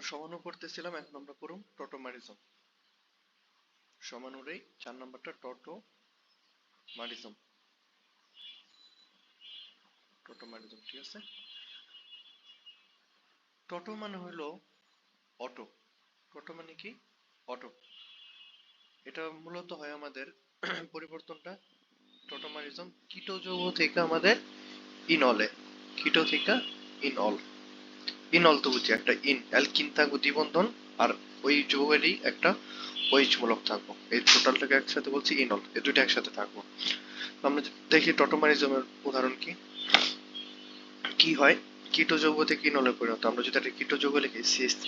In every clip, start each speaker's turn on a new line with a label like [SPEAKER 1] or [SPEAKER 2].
[SPEAKER 1] সমানু করতেছিলাম, এখন আমরা করুম টটোমারিজম। সমানুরেই 4 নাম্বারটা টটোমারিজম। টটোমারিজম, ঠিক আছে। টটো মানে হইল অটো। টটো মানে কি? অটো। এটা মূলত হয় আমাদের পরিবর্তনটা টটোমারিজম কিটো যৌগ থেকে আমাদের ইনলে, কিটো থেকে ইনল। ইনল তো বুঝছি, একটা অ্যালকিন থাকবো দ্বিবন্ধন, আর ওই যৌগেরই একটা OH মূলক থাকবো। এই টোটালটাকে একসাথে বলছি ইনল, এই দুইটা একসাথে থাকবো। আমরা দেখি টটোমারিজমের উদাহরণ কি কি হয়। কিটো যৌগ থেকে ইনলে পরিণত। আমরা যদি একটা কিটো যৌগ লিখি CH3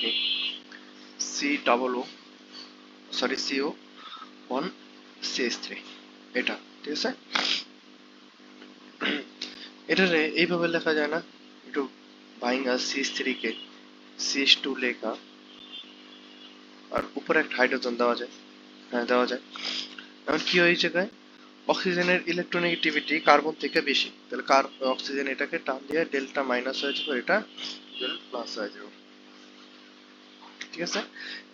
[SPEAKER 1] C double O sorry CO 1 CH3, এটা ঠিক আছে। এটারে এইভাবে লেখা যায় না, একটু ভাইঙ্গা CH3 কে CH2 লেখা, আর উপরে একটা হাইড্রোজেন দেওয়া যায়। হ্যাঁ, দেওয়া যায়। এখন কি হয় এই জায়গায়, অক্সিজেনের ইলেকট্রোনেগেটিভিটি কার্বন থেকে বেশি, তাহলে অক্সিজেন এটাকে টান দিয়ে ডেল্টা মাইনাস হয়ে যাবে, এটা ডেল প্লাস হয়ে যাবে, ঠিক আছে।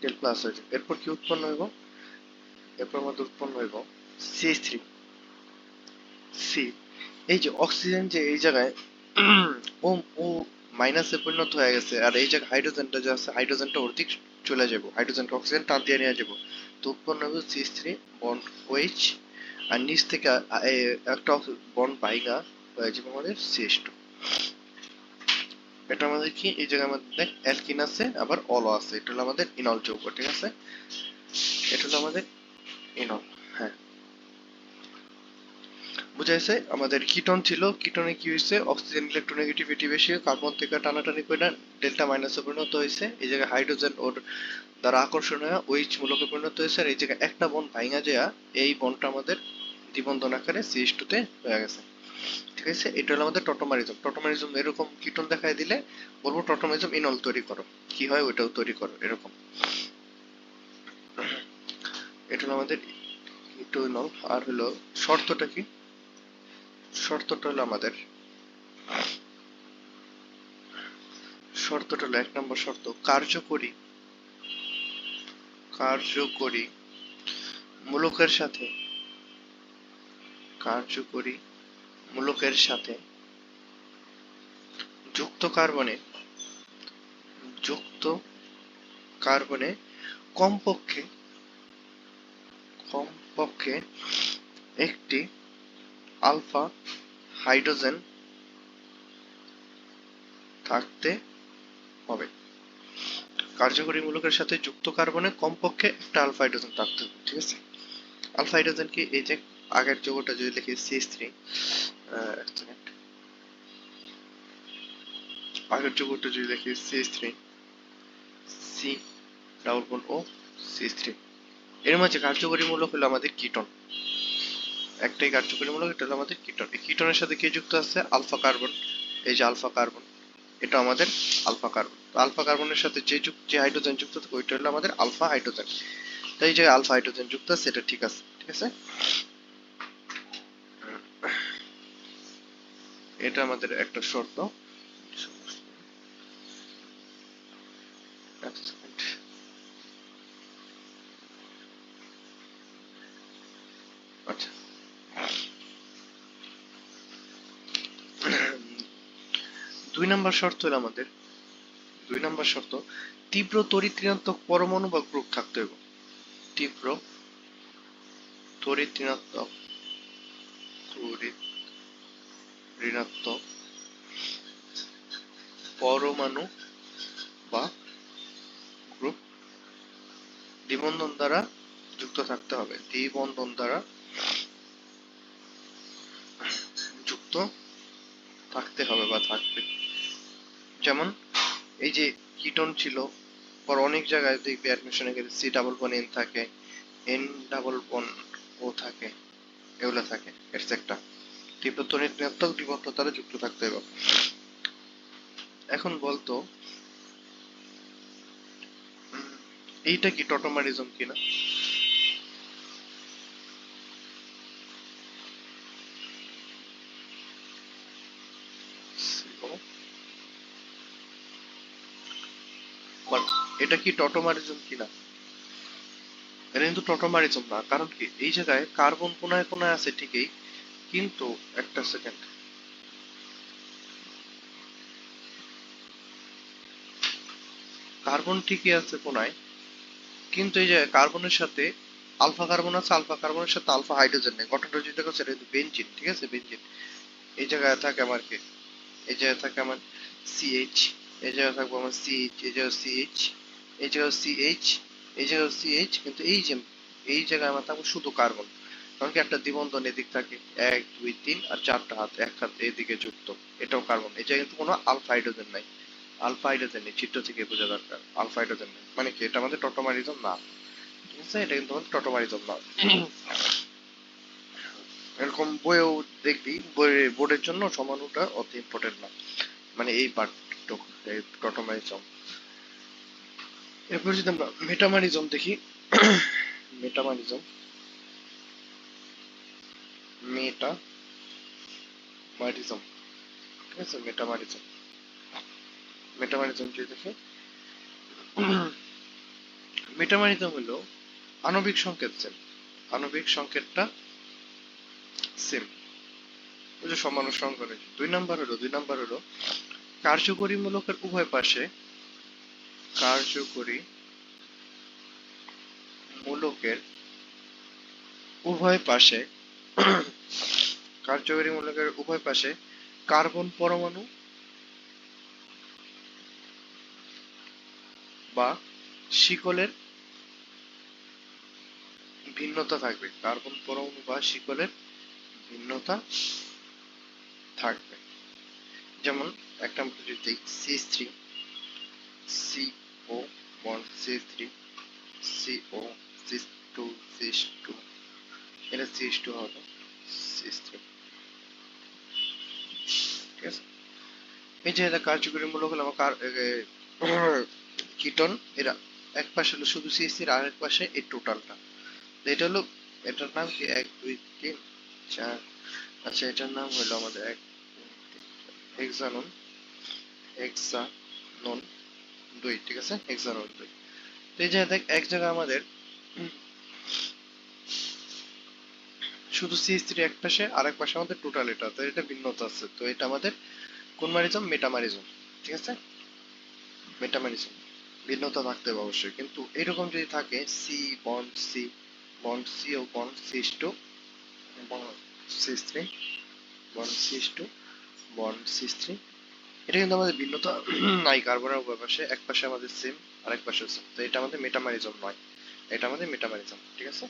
[SPEAKER 1] ডেল প্লাস হয়ে যাবে। এরপর কি উৎপন্ন হইব? এরপর আমাদের উৎপন্ন হইব CH3 সি। এই যে অক্সিজেন যে এই জায়গায় ও ও মাইনাসে পরিণত হয়ে গেছে, আর এই জায়গায় হাইড্রোজেনটা যে আছে, হাইড্রোজেনটা ওর দিক চলে যাবো, হাইড্রোজেনটা অক্সিজেন টান দিয়ে নিয়ে যাবো। তো উৎপন্ন হবে CH3 বন্ড OH, আর নিচ থেকে একটা বন্ড ভাইঙ্গা হয়ে যাবে আমাদের CH2। এটা আমাদের কি, এই জায়গায় আমাদের অ্যালকিন আছে, আবার অলও আছে, এটা হলো আমাদের ইনল যৌগ, ঠিক আছে। এটা হলো আমাদের ইনল। হ্যাঁ, বুঝাইছে। আমাদের কিটন ছিল, কিটনে কি হয়েছে, অক্সিজেন ইলেকট্রোনেগেটিভিটি বেশি, কার্বন থেকে টানাটানি করে ডেল্টা মাইনাসে পরিণত হয়েছে। এই জায়গায় হাইড্রোজেন ওর দ্বারা আকর্ষণ হয়ে OH মূলকে পরিণত হয়েছে, আর এই জায়গায় একটা বন্ড ভাঙা যায়, এই বন্ডটা আমাদের দ্বিবন্ধন আকারে CH2 তে হয়ে গেছে, ঠিক আছে। এটা হলো আমাদের টটোমারিজম। টটোমারিজম এরকম কিটন দেখাই দিলে বলবো টটোমারিজম ইনল তৈরি করো, কি হয় ওইটাও তৈরি করো, এরকম। এটা হলো আমাদের কিটো ইনল। আর হলো শর্তটা কি, শর্তটা হলো আমাদের, শর্তটা হলো 1 নম্বর শর্ত, কার্যকরী কার্যকরী মূলকের সাথে, কার্যকরী মূলকের সাথে যুক্ত কার্বনে, যুক্ত কার্বনে কমপক্ষে কমপক্ষে একটি আলফা হাইড্রোজেন থাকতে হবে। কার্যকরী মূলকের সাথে যুক্ত কার্বনে কমপক্ষে একটা আলফা হাইড্রোজেন থাকতে হবে, ঠিক আছে। আলফা হাইড্রোজেন কি, এই যে আগের যৌগটা যদি লিখি CH3, আগের যৌগটা যদি লিখি CH3 সি ডাবল বন্ড ও CH3, এর মাঝে কার্যকরী মূলক হলো আমাদের কিটন। একটাই কার্যকরী মূলক, এটা হলো আমাদের কিটন। এই কিটনের সাথে কি যুক্ত আছে? Alpha carbon. এই যে আলফা কার্বন, এটা আমাদের আলফা কার্বন। তো আলফা কার্বনের সাথে যে হাইড্রোজেন যুক্ত থাকে ওইটা হলো আমাদের আলফা হাইড্রোজেন। তাই যে আলফা হাইড্রোজেন যুক্ত আছে, এটা ঠিক আছে, ঠিক আছে। এটা আমাদের একটা শর্ত। আচ্ছা, 2 নম্বর শর্ত হলো আমাদের, 2 নম্বর শর্ত, তীব্র তড়িৎ ঋণাত্মক পরমাণু বা গ্রুপ থাকতে হবে। তীব্র তড়িৎ ঋণাত্মক ঋণাত্মক পরমাণু বা গ্রুপ দ্বিবন্ধন দ্বারা যুক্ত থাকতে হবে, দ্বিবন্ধন দ্বারা যুক্ত থাকতে হবে বা থাকবে। যেমন এই যে কিটন ছিল, পর অনেক জায়গায় দেখবে অ্যাডমিশনে গেলে C ডাবল বন্ড N থাকে, N ডাবল বন্ড O থাকে, এগুলো থাকে, এটসেট্রা। তীব্র তড়িৎ ঋণাত্মক দ্বিবন্ধন দ্বারা যুক্ত থাকতে হবে। এখন বলতো এইটা কি টটোমারিজম কিনা? এটা কি টটোমারিজম কিনা? এটা কিন্তু টটোমারিজম না, কারণ কি এই জায়গায় কার্বন কোনায় কোনায় আছে ঠিকই, কিন্তু একটা সেকেন্ড, কার্বন ঠিকই আছে কোনায়, কিন্তু এই যে কার্বনের সাথে আলফা কার্বন আছে, আলফা কার্বনের সাথে আলফা হাইড্রোজেন নেই, গঠনটা যেটা করছে এটা কিন্তু বেনজিন, ঠিক আছে, বেনজিন। এই জায়গায় থাকে আমার কি, এই জায়গায় থাকে আমার সিএইচ, এই জায়গায় থাকবো আমার সিএইচ, এই জায়গায় সিএইচ, এই জায়গায় সিএইচ, এই জায়গায় সিএইচ, কিন্তু এই যে এই জায়গায় আমার থাকবো শুধু কার্বন, কারণ কি একটা দ্বিবন্ধন এদিক থাকে, 1 2 3 আর 4টা হাত, এক হাত এদিকে যুক্ত, এটাও কার্বন, এই জায়গায় কিন্তু কোনো আলফা হাইড্রোজেন নাই, আলফা হাইড্রোজেন নেই, চিত্র থেকে বোঝা দরকার আলফা হাইড্রোজেন নেই, মানে কি এটা আমাদের টটোমারিজম না, ঠিক আছে, এটা কিন্তু আমাদের টটোমারিজম না। এরকম বইয়েও দেখবি, বোর্ডের জন্য সমানুটা অত ইম্পর্টেন্ট না, মানে এই পার্টটুক, এই টটোমারিজম। এরপর যদি আমরা মেটামারিজম দেখি, মেটামারিজম, মেটামারিজম, ঠিক আছে, মেটামারিজম, মেটামারিজম যদি দেখি, মেটামারিজম হলো আণবিক সংকেত সেম, আণবিক সংকেতটা সেম, ওই যে সমান সংকরে। 2 নাম্বার হলো কার্যকরী মূলকের উভয় পাশে, কার্যকরী মূলকের উভয় পাশে, কার্যকরী মূলকের উভয় পাশে কার্বন পরমাণু বা শিকলের ভিন্নতা থাকবে, কার্বন পরমাণু বা শিকলের ভিন্নতা থাকবে। যেমন একটা আমরা যদি দেখি CH3, CO bond CH3, CO CH2, CH2, এটা CH2 হবে, CH3, ঠিক আছে। এই যে এটা কার্যকরী মূলক হলো আমার কিটন, এরা এক পাশে হলো শুধু CH3 আর এক পাশে এই টোটালটা, এটা হলো, এটার নাম কি 1 2 3 4, আচ্ছা এটার নাম হলো আমাদের হেক্সানন, হেক্সানন 2, ঠিক আছে, হেক্সানন 2। তো এই যে দেখ এক জায়গায় আমাদের শুধু CH3 এক পাশে আর এক পাশে আমাদের টোটাল, এটা তো এটা ভিন্নতা আছে, তো এটা আমাদের কোন মারিজম, মেটামারিজম, ঠিক আছে, মেটামারিজম, ভিন্নতা থাকতে হবে অবশ্যই, কিন্তু এরকম যদি থাকে C bond C, bond C ও bond CH2, bond CH3, bond CH2, bond CH3, এটা কিন্তু আমাদের ভিন্নতা নাই, কার্বনের উভয় পাশে, এক পাশে আমাদের সেম আর এক পাশে সেম, তো এটা আমাদের মেটামারিজম নয়, এটা আমাদের মেটামারিজম, ঠিক আছে।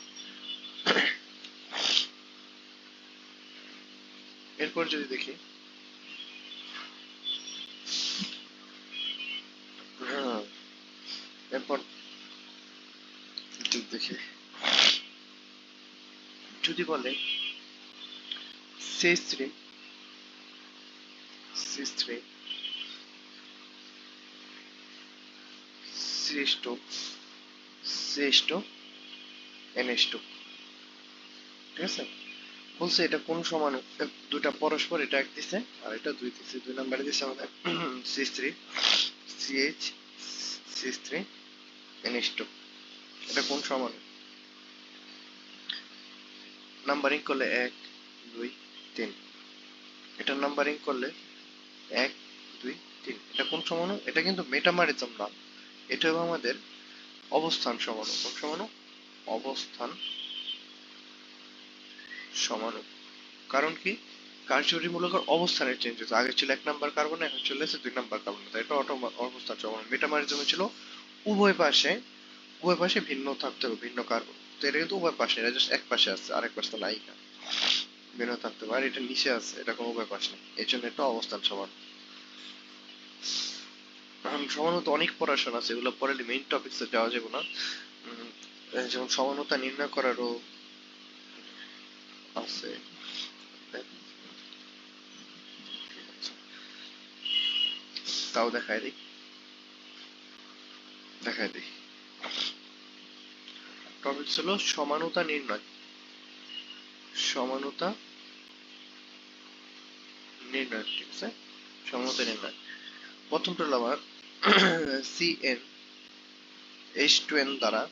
[SPEAKER 1] এরপর যদি দেখি, হ্যাঁ, এরপর যদি দেখি, যদি বলে CH3, CH3, CH2, CH2, NH2, ঠিক আছে, বলছে এটা কোন সমাণু, দুটা পরস্পর, এটা এক দিছে আর এটা 2 দিছে, 2 নম্বরে দিছে আমাদের CH3, CH, CH3, NH2, এটা কোন সমাণু, নাম্বারিং করলে 1 2 3, এটা নাম্বারিং করলে 1 2 3, এটা কোন সমাণু, এটা কিন্তু মেটামারিজম না, এটা হলো আমাদের অবস্থান সমাণু, কোন সমাণু, অবস্থান সমাণু, কারণ কি কার্যকরী মূলকের অবস্থানের চেঞ্জ হচ্ছে, আগে ছিল 1 নাম্বার কার্বন, এখন চলে এসেছে 2 নাম্বার কার্বন, তাই এটা অবস্থান সমাণু। মেটামারিজমে ছিল উভয় পাশে, উভয় পাশে ভিন্ন থাকতে হবে, ভিন্ন কার্বন, তো এটা কিন্তু উভয় পাশে, এটা জাস্ট এক পাশে আছে, আরেক পাশে তো নাই, ভিন্ন থাকতে হবে, আর এটা নিচে আছে, এটা কোনো উভয় পাশ নেই, এই জন্য এটা অবস্থান সমান। সমানুতা অনেক পড়াশোনা আছে, এগুলো পড়ালে মেইন টপিকসে যাওয়া যাবে না, যেমন সমানুতা নির্ণয় করারও আছে, তাও দেখাই দিই, টপিক ছিল সমানুতা নির্ণয়, সমানুতা নির্ণয়, ঠিক আছে, সমানুতা নির্ণয়। প্রথমটা হলো আমার CN, H2N দ্বারা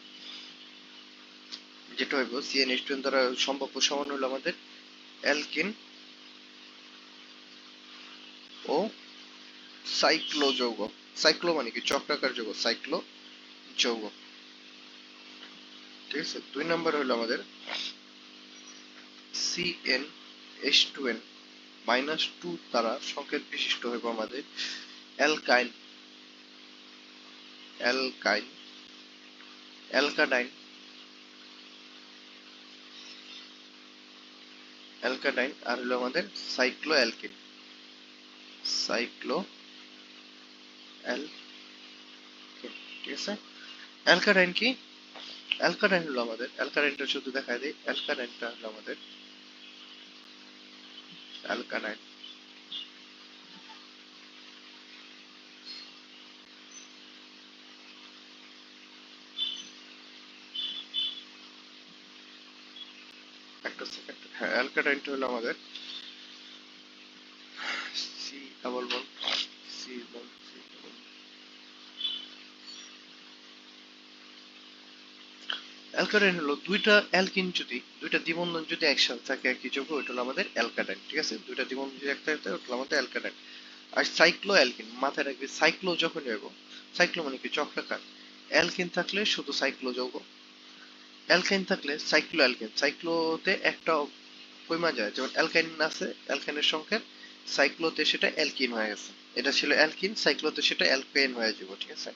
[SPEAKER 1] যেটা হইব CnH2n দ্বারা সম্ভাব্য সমান হলো আমাদের অ্যালকিন ও সাইক্লো যৌগ। সাইক্লো মানে কি চক্রাকার যৌগ, সাইক্লো যৌগ। ঠিক আছে, 2 নাম্বার হলো আমাদের CnH2n -2 দ্বারা সংকেত বিশিষ্ট হইব আমাদের অ্যালকাইন অ্যালকাইন অ্যালকাডাইন অ্যালকাডাইন আর হলো আমাদের সাইক্লো অ্যালকিন সাইক্লো অ্যালকিন। ঠিক আছে, অ্যালকাডাইন কি? অ্যালকাডাইন হলো আমাদের, অ্যালকাডাইনটা শুধু দেখায় দেই, অ্যালকাডাইনটা হলো আমাদের অ্যালকাডাইন একটা সেকেন্ড। হ্যাঁ, অ্যালকাডাইনটা হলো আমাদের C double bond C bond C double. Alkadiene হলো দুইটা অ্যালকিন যদি দুইটা দ্বিবন্ধন যদি একসাথে থাকে একই যৌগ, ওইটা হলো আমাদের অ্যালকাডাইন। ঠিক আছে, দুইটা দ্বিবন্ধন যদি একসাথে থাকে ওটা হলো আমাদের অ্যালকাডাইন। আর সাইক্লো অ্যালকিন মাথায় রাখবি, সাইক্লো যখনই হইব, সাইক্লো মানে কি চক্রাকার, অ্যালকিন থাকলে শুধু সাইক্লো যৌগ, অ্যালকাইন থাকলে সাইক্লো অ্যালকেন। সাইক্লোতে একটা কইমা যায়, যেমন অ্যালকাইন আছে, অ্যালকাইনের সংখ্যা সাইক্লোতে সেটা অ্যালকিন হয়ে গেছে, এটা ছিল অ্যালকিন, সাইক্লোতে সেটা অ্যালকেন হয়ে যাব। ঠিক আছে,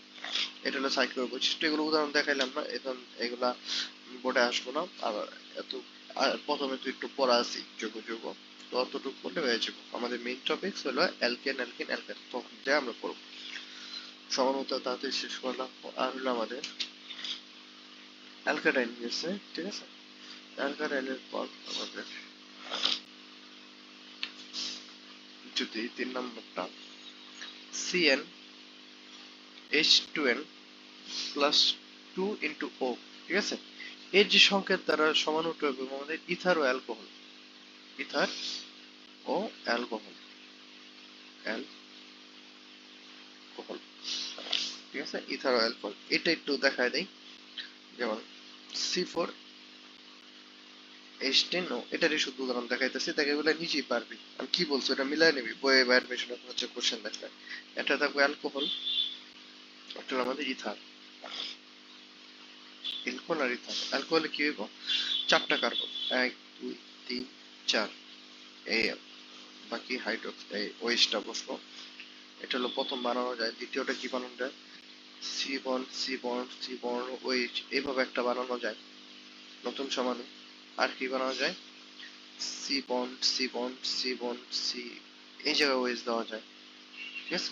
[SPEAKER 1] এটা হলো সাইক্লোর বৈশিষ্ট্য। এগুলো উদাহরণ দেখাইলাম না, এখন এগুলা বোর্ডে আসবো না। আর এত প্রথমে তো একটু পড়া আছি যোগ যোগ, তো অতটুকু করলে হয়ে যাবো। আমাদের মেইন টপিক হলো অ্যালকেন অ্যালকিন অ্যালকেন, তখন যে আমরা করবো সমানতা তাড়াতাড়ি শেষ করলাম। আর হলো আমাদের অ্যালকাডাইন গেছে। ঠিক আছে, অ্যালকাডাইনের পর আমাদের যদি 3 নম্বরটা CnH2n প্লাস 2 ইন্টু O। ঠিক আছে, এর যে সংকেত দ্বারা সমানুট হবে আমাদের ইথার ও অ্যালকোহল, ইথার ও অ্যালকোহল অ্যালকোহল। ঠিক আছে, ইথার ও অ্যালকোহল, এটা একটু দেখায় দেই। যেমন C4H10O, এটারই শুধু উদাহরণ দেখাইতেছি, তাকে এগুলো নিজেই পারবি, আমি কি বলছি এটা মিলাই নিবি বইয়ে বা অ্যাডমিশনে হচ্ছে কোশ্চেন দেখলে। এটা থাকবে অ্যালকোহল, এটা হলো আমাদের ইথার, অ্যালকোহল আর ইথার। অ্যালকোহলে কি হইব, 4টা কার্বন, 1 2 3 4, এই বাকি হাইড্রোক্স এই ওএইচটা বসলো। এটা হলো প্রথম বানানো যায়। দ্বিতীয়টা কি বানানো যায়, C bond C bond C bond OH, এইভাবে একটা বানানো যায় নতুন সমাণু। আর কি বানানো যায়, C bond C bond C bond C, এই জায়গায় ওএইচ দেওয়া যায়। ঠিক আছে,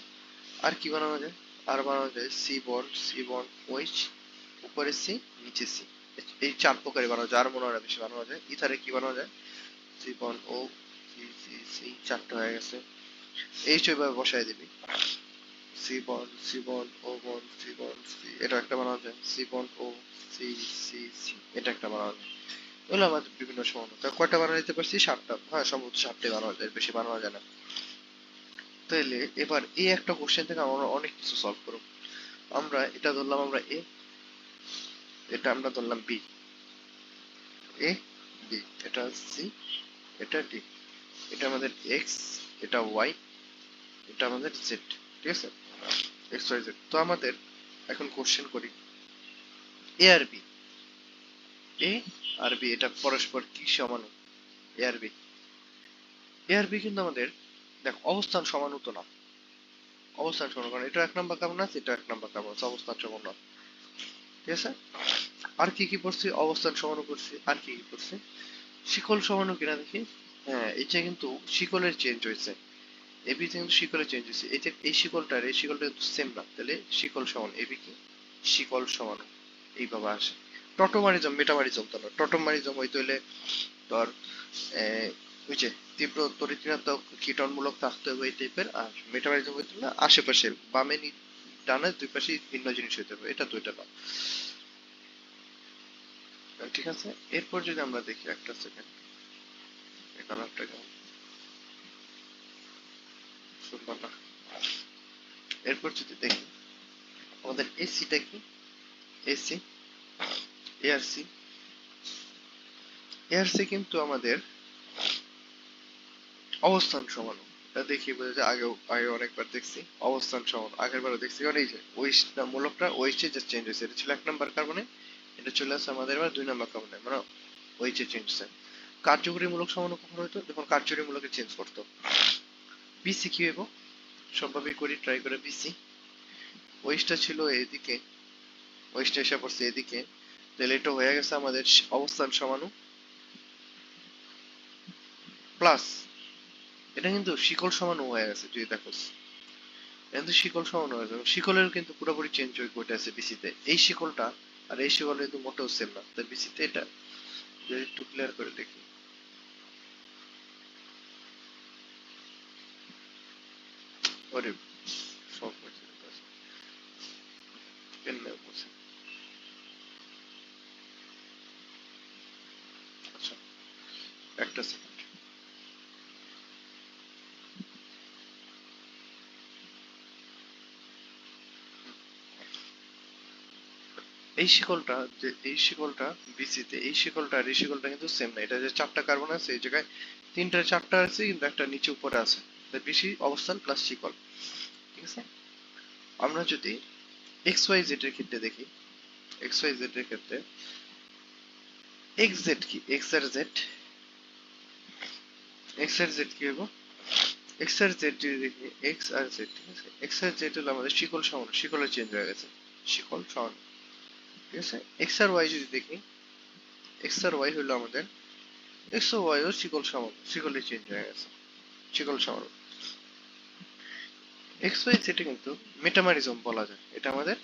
[SPEAKER 1] আর কি বানানো যায়, আর বানানো যায় সি বন্ড ওএইচ, উপরে সি নিচে সি, এই 4 প্রকারে বানানো যায়। আর মনে হয় বেশি বানানো যায়। ইথারে কি বানানো যায়, সি বন্ড ও সি সি সি, 4টা হয়ে গেছে। এইচ ওইভাবে বসায় দিবি, সি বন্ড সি বন্ড ও বন্ড সি বন্ড সি, এটা একটা বানানো যায়। সি বন্ড ও সি সি সি, এটা একটা বানানো যায়। এগুলো আমাদের বিভিন্ন সমানতা। কয়টা বানানো যেতে পারছি, 7টা। হ্যাঁ, সম্ভবত 7টাই বানানো যায়, বেশি বানানো যায় না। তাহলে এবার এই একটা কোশ্চেন থেকে আমরা অনেক কিছু সলভ করব। আমরা এটা ধরলাম, আমরা এ, এটা আমরা ধরলাম বি, এ বি, এটা সি, এটা ডি, এটা আমাদের এক্স, এটা ওয়াই, এটা আমাদের জেড। ঠিক আছে, এক্স ওয়াই জেড। তো আমাদের এখন কোশ্চেন করি, এ আর বি, এ আর বি এটা পরস্পর কি সমাণু, এ আর বি, এ আর বি কিন্তু আমাদের দেখ অবস্থান সমানুত না, অবস্থান সমান, কারণ এটা 1 নম্বর কার্বন আছে, এটা 1 নম্বর কার্বন আছে, অবস্থান সমান না। ঠিক আছে, আর কি কি পড়ছি, অবস্থান সমানু করছি, আর কি কি করছি, শিকল সমানু কিনা দেখি। হ্যাঁ, এটা কিন্তু শিকলের চেঞ্জ হয়েছে, এবি তে কিন্তু শিকলের চেঞ্জ হয়েছে। এই যে এই শিকলটার এই শিকলটা কিন্তু সেম না, তাহলে শিকল সমান এবি কি, শিকল সমানু এইভাবে আসে। টটোমারিজম মেটামারিজম তো না, টটোমারিজম হইতে হইলে ধর ওই যে তীব্র তড়িৎ-ঋণাত্মক কীটনমূলক থাকতে হবে এই টাইপের। আর মেটামারিজম হইতে হলে আশেপাশে বামে ডানে দুই পাশে ভিন্ন জিনিস হইতে হবে, এটা দুইটা না। ঠিক আছে, এরপর যদি আমরা দেখি, একটা সেকেন্ড, এই কালারটা কেমন সুন্দর না। এরপর যদি দেখি আমাদের এসিটা কি, এসি এআরসি এআরসি কিন্তু আমাদের অবস্থান সমাণু। এটা দেখি বোঝা যায়, আগে অনেকবার দেখছি অবস্থান সমাণু, আগের বারও দেখছি। কারণ এই যে ওয়েস্ট না মূলকটা ওয়েস্টে যে চেঞ্জ হয়েছে, এটা ছিল 1 নম্বর কার্বনে, এটা চলে আসছে আমাদের এবার 2 নম্বর কার্বনে, মানে ওয়েস্টে চেঞ্জ হচ্ছে। কার্যকরী মূলক সমাণু কখন হইতো? যখন কার্যকরী মূলকে চেঞ্জ করতো। বিসি কি হইব? সম্ভাবী করি, ট্রাই করে বিসি। ওয়েস্টটা ছিল এদিকে, ওয়েস্টে এসে পড়ছে এদিকে, তাহলে এটা হয়ে গেছে আমাদের অবস্থান সমাণু প্লাস এটা কিন্তু শিকল সমাণু হয়ে গেছে। তুই দেখো কিন্তু শিকল সমান হয়ে যাবে, শিকলের কিন্তু পুরোপুরি চেঞ্জ হয়ে ঘটেছে বিসিতে। এই শিকলটা আর এই শিকল কিন্তু মোটেও সেম না, তাই বিসিতে এটা যদি একটু ক্লিয়ার করে দেখি। ওরে সব কেন বলছে? আচ্ছা একটা সেকেন্ড। এই শিকলটা যে এই শিকলটা বিসিতে, এই শিকলটা আর এই শিকলটা কিন্তু সেম না। এটা যে 4টা কার্বন আছে, এই জায়গায় 3টা 4টা আছে, কিন্তু একটা নিচে উপরে আছে। তাই বিসি অবস্থান প্লাস শিকল, ঠিক আছে। আমরা যদি এক্স ওয়াই জেড এর ক্ষেত্রে দেখি, এক্স ওয়াই জেড এর ক্ষেত্রে এক্স জেড কি, এক্স আর জেড, এক্স আর জেড কি হইব? এক্স আর জেড যদি দেখি, এক্স আর জেড, ঠিক আছে, এক্স আর জেড হলো আমাদের শিকল সমান, শিকলের চেঞ্জ হয়ে গেছে, শিকল সমান, ঠিক আছে। এক্স আর ওয়াই যদি দেখি, এক্স আর ওয়াই হলো আমাদের, এক্স ও ওয়াই ও শিকল সমান, শিকলের চেঞ্জ হয়ে গেছে, শিকল সমান। এক্স ওয়াই জেড কিন্তু মেটামারিজম বলা যায়, এটা আমাদের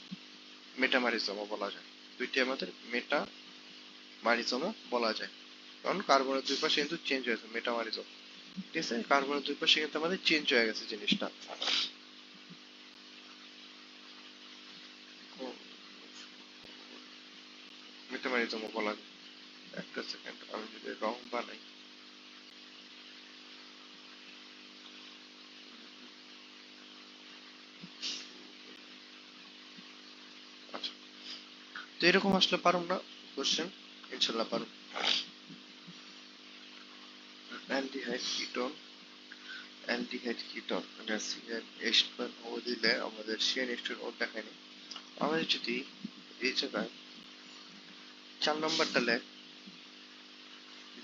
[SPEAKER 1] মেটামারিজমও বলা যায়, দুইটি আমাদের মেটামারিজমও বলা যায়। কারণ কার্বনের দুই পাশে কিন্তু চেঞ্জ হয়েছে, মেটামারিজম, ঠিক আছে। কার্বনের দুই পাশে কিন্তু আমাদের চেঞ্জ হয়ে গেছে জিনিসটা। মেটামারিজমও বলা যায়। একটা সেকেন্ড, আমি যদি রং বানাই, আচ্ছা, তো এরকম আসলে পারুম না কোশ্চেন, ইনশাল্লাহ পারুম। অ্যালডিহাইড কিটোন, অ্যালডিহাইড কিটোন, এটা সিএন এইচ12 ও দিলে আমাদের সিএন এইচ12 ও দেখায়নি। আমাদের যদি এই জায়গায় 4 নম্বরটা লেখ,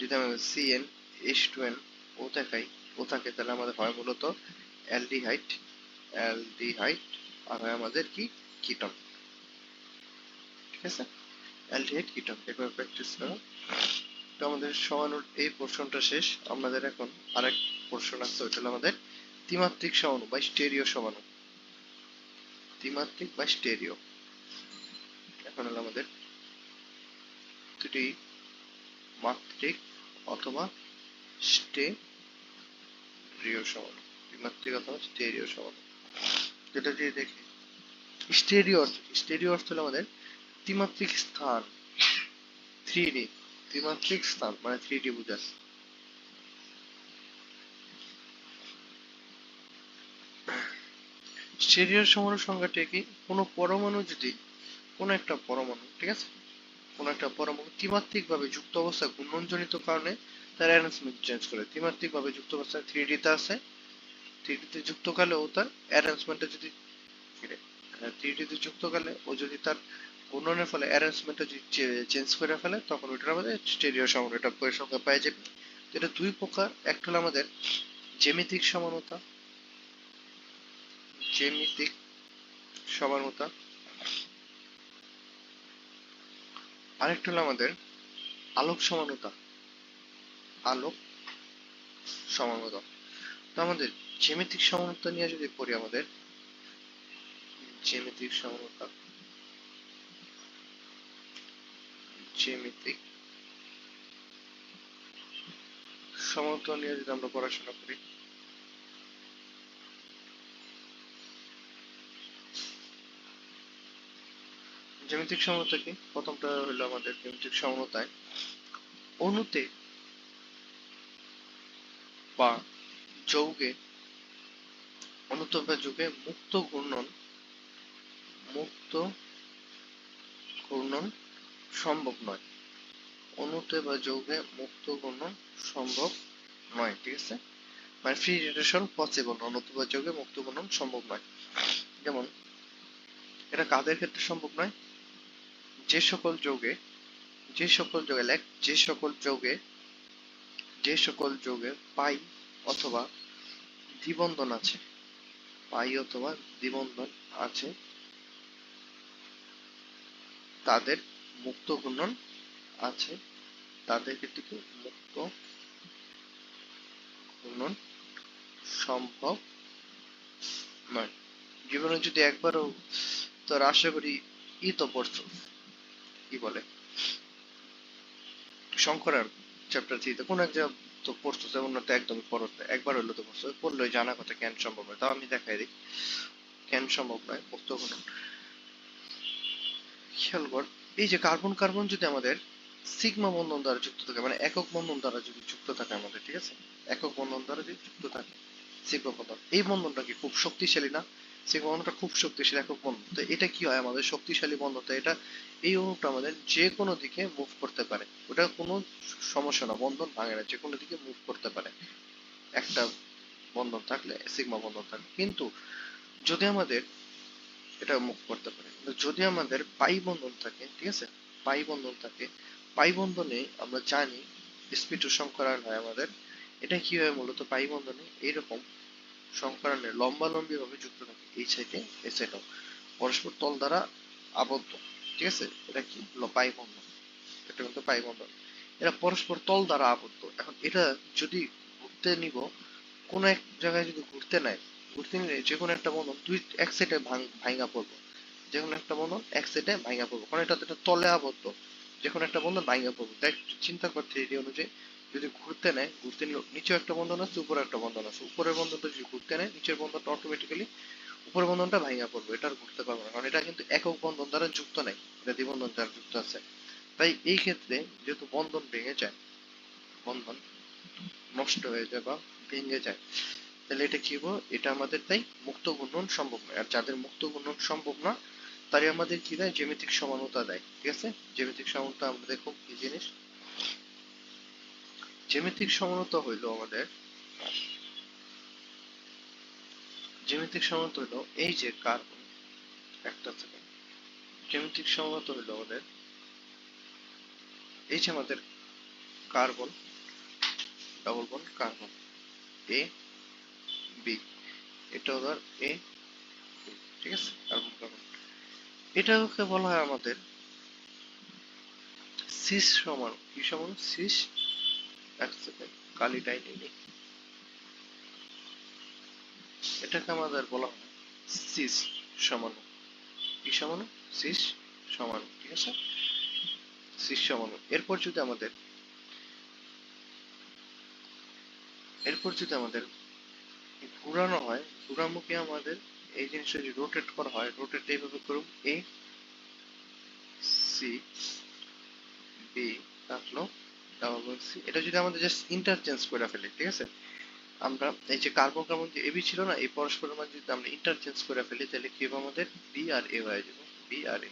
[SPEAKER 1] যদি আমাদের সিএন এইচ12 ও দেখাই, ও থাকে, তাহলে আমাদের হয় মূলত অ্যালডিহাইড, অ্যালডিহাইড, আর হয় আমাদের কি, কিটোন, ঠিক আছে। অ্যালডিহাইড কিটোন, এবার প্র্যাকটিস করো। তো আমাদের সমানুর এই পোর্শনটা শেষ। আমাদের এখন আরেক পোর্শন আছে, ওইটা হলো আমাদের ত্রিমাত্রিক সমাণু বা স্টেরিও সমাণু, ত্রিমাত্রিক বা স্টেরিও। এখন হলো আমাদের দুটি মাত্রিক অথবা স্টেরিও সমাণু, ত্রিমাত্রিক অথবা স্টেরিও সমাণু। যেটা দিয়ে দেখি স্টেরিও অর্থ কি? স্টেরিও অর্থ হলো আমাদের ত্রিমাত্রিক স্থান, 3D, ত্রিমাত্রিক স্থান মানে 3D বোঝায়। স্টেরিও সমাণু সংজ্ঞাটি কি? কোনো পরমাণু যদি, কোনো একটা পরমাণু, ঠিক আছে, কোনো একটা পরমাণু ত্রিমাত্রিক ভাবে যুক্ত অবস্থায় ঘূর্ণনজনিত কারণে তার অ্যারেঞ্জমেন্ট চেঞ্জ করে। ত্রিমাত্রিক ভাবে যুক্ত অবস্থায় 3D তে আছে, 3D তে যুক্ত কালে ও তার অ্যারেঞ্জমেন্টটা যদি 3D তে যুক্ত কালে ও যদি তার ঘূর্ণনের ফলে অ্যারেঞ্জমেন্টটা যদি চেঞ্জ করে ফেলে, তখন ওইটা আমাদের স্টেরিও সমাণু, এটা পরিসংখ্যা পাই যাবে। এটা দুই প্রকার, একটা হলো আমাদের জ্যামিতিক সমানতা, জ্যামিতিক সমানতা, আরেকটা হলো আমাদের আলোক সমানতা, আলোক সমানতা। তো আমাদের জ্যামিতিক সমানতা নিয়ে যদি পড়ি, আমাদের জ্যামিতিক সমানতা, জ্যামিতিক সমানতা নিয়ে যদি আমরা পড়াশোনা করি, জ্যামিতিক সমানতা কি? প্রথমটা হলো আমাদের জ্যামিতিক সমানতায় অণুতে বা যৌগে, অণুতে বা যৌগে মুক্ত ঘূর্ণন, মুক্ত ঘূর্ণন সম্ভব নয়। অণুতে বা যৌগে মুক্ত ঘূর্ণন সম্ভব নয়, ঠিক আছে? মানে ফ্রি রেডিয়েশন পসিবল, অণুতে বা যৌগে মুক্ত ঘূর্ণন সম্ভব নয়। যেমন এটা কাদের ক্ষেত্রে সম্ভব নয়? যে সকল যৌগে যে সকল যৌগে পাই অথবা দ্বিবন্ধন আছে, তাদের মুক্ত ঘূর্ণন আছে, তাদের ক্ষেত্রে কি মুক্ত ঘূর্ণন সম্ভব নয়। জীবনে যদি একবারও, তোর আশা করি তো পড়ছো, কি বলে শঙ্করার চ্যাপ্টার 3 কোন এক জায়গা তো পড়ছো, যেমন তো একদম পড়তে একবার হইলো তো পড়ছো, পড়লেই জানা কথা কেন সম্ভব নয়। তাও আমি দেখাই দিই কেন সম্ভব নয় মুক্ত ঘূর্ণন। খেয়াল কর, এই যে কার্বন কার্বন যদি আমাদের সিগমা বন্ধন দ্বারা যুক্ত থাকে, মানে একক বন্ধন দ্বারা যদি যুক্ত থাকে আমাদের, ঠিক আছে, একক বন্ধন দ্বারা যদি যুক্ত থাকে সিগমা বন্ধন, এই বন্ধনটা কি খুব শক্তিশালী না? সিগমা বন্ধনটা খুব শক্তিশালী একক বন্ধন। তো এটা কি হয় আমাদের শক্তিশালী বন্ধন, তো এটা এই অণুটা আমাদের যে কোনো দিকে মুভ করতে পারে, ওটা কোনো সমস্যা না, বন্ধন ভাঙে না, যে কোনো দিকে মুভ করতে পারে একটা বন্ধন থাকলে, সিগমা বন্ধন থাকলে। কিন্তু যদি আমাদের এটা মুভ করতে পারে, কিন্তু যদি আমাদের পাই বন্ধন থাকে, ঠিক আছে, পাই বন্ধন থাকে, পাই বন্ধনে আমরা জানি sp2 সংকরায়ন হয় আমাদের। এটা কি হয় মূলত, পাই বন্ধনে এইরকম সংকরণে লম্বালম্বি ভাবে যুক্ত থাকে, এই সাইডে এই সাইডেও পরস্পর তল দ্বারা আবদ্ধ, ঠিক আছে, এটা কি পাই বন্ধন, এটা কিন্তু পাই বন্ধন, এরা পরস্পর তল দ্বারা আবদ্ধ। এখন এটা যদি ঘুরতে নিব, কোন এক জায়গায় যদি ঘুরতে নিলে যে কোনো একটা বন্ধন দুই এক সাইডে ভাঙা পড়বো, যে কোনো একটা বন্ধন এক সাইডে ভাঙা পড়বো, কারণ এটা তো এটা তলে আবদ্ধ, যে কোনো একটা বন্ধন ভাঙা পড়বো। তাই চিন্তা করতে এই অনুযায়ী যদি ঘুরতে নিল, নিচেও একটা বন্ধন আছে, উপরে একটা বন্ধন আছে, উপরের বন্ধনটা যদি ঘুরতে নেয়, নিচের বন্ধনটা অটোমেটিক্যালি উপরের বন্ধনটা ভাঙা পড়বে, এটা আর ঘুরতে পারবে না, কারণ এটা কিন্তু একক বন্ধন দ্বারা যুক্ত নাই, এটা দ্বিবন্ধন দ্বারা যুক্ত আছে। তাই এই ক্ষেত্রে যেহেতু বন্ধন ভেঙে যায়, বন্ধন নষ্ট হয়ে যায় বা ভেঙে যায়, তাহলে এটা কি হবো, এটা আমাদের তাই মুক্ত ঘূর্ণন সম্ভব নয়। আর যাদের মুক্ত ঘূর্ণন সম্ভব না, তারই আমাদের কি দেয়, জ্যামিতিক সমানতা দেয়, ঠিক আছে। জ্যামিতিক সমানতা আমরা দেখো কি জিনিস, জ্যামিতিক সমানতা হইলো আমাদের, জ্যামিতিক সমানতা হইলো এই যে কার্বন, একটা সেকেন্ড, জ্যামিতিক সমানতা হইলো আমাদের এই যে আমাদের carbon, double bond carbon, A B, এটা ধর এ, ঠিক আছে, কার্বন কার্বন, এটাকে বলা হয় আমাদের সিস সমান, কি সমান, সিস, এক সেকেন্ড কালিটাই নেই, এটাকে আমাদের বলা হয় সিস সমাণু, কি সমাণু, সিস সমাণু, ঠিক আছে, সিস সমাণু। এরপর যদি আমাদের ঘুরানো হয়, ঘুরামুখে আমাদের এই জিনিসটা যদি রোটেট করা হয়, রোটেট এইভাবে করুন, এ সি বি থাকলো ডাবল বন্ড সি, এটা যদি আমাদের জাস্ট ইন্টারচেঞ্জ করে ফেলি, ঠিক আছে, আমরা এই যে কার্বন কার্বন যে এবি ছিল না, এই পরস্পরের মাঝে যদি আমরা ইন্টারচেঞ্জ করে ফেলি, তাহলে কি হবে আমাদের বি আর এ হয়ে যাবে, বি আর এ,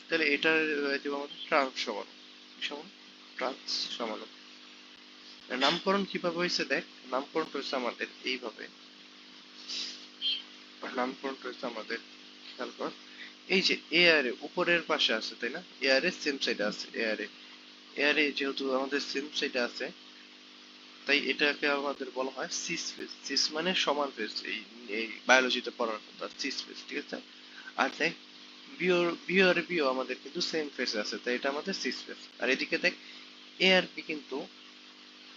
[SPEAKER 1] তাহলে এটা হয়ে যাবে আমাদের ট্রান্স সমাণু, কি সমান, ট্রান্স সমাণু। নামকরণ কিভাবে হয়েছে দেখ, নামকরণ হয়েছে আমাদের এইভাবে, নামকরণ হয়েছে আমাদের, খেয়াল কর, এই যে এ আর এ উপরের পাশে আছে তাই না, এ আর এ সেম সাইডে আছে, এ আর এ যেহেতু আমাদের সেম সাইডে আছে, তাই এটাকে আমাদের বলা হয় সিস ফেজ, সিস মানে সমান ফেজ, এই বায়োলজিতে পড়ার কথা সিস ফেজ, ঠিক আছে। আর দেখ বিও আমাদের কিন্তু সেম ফেজ আছে, তাই এটা আমাদের সিস ফেজ। আর এদিকে দেখ এ আর বি কিন্তু,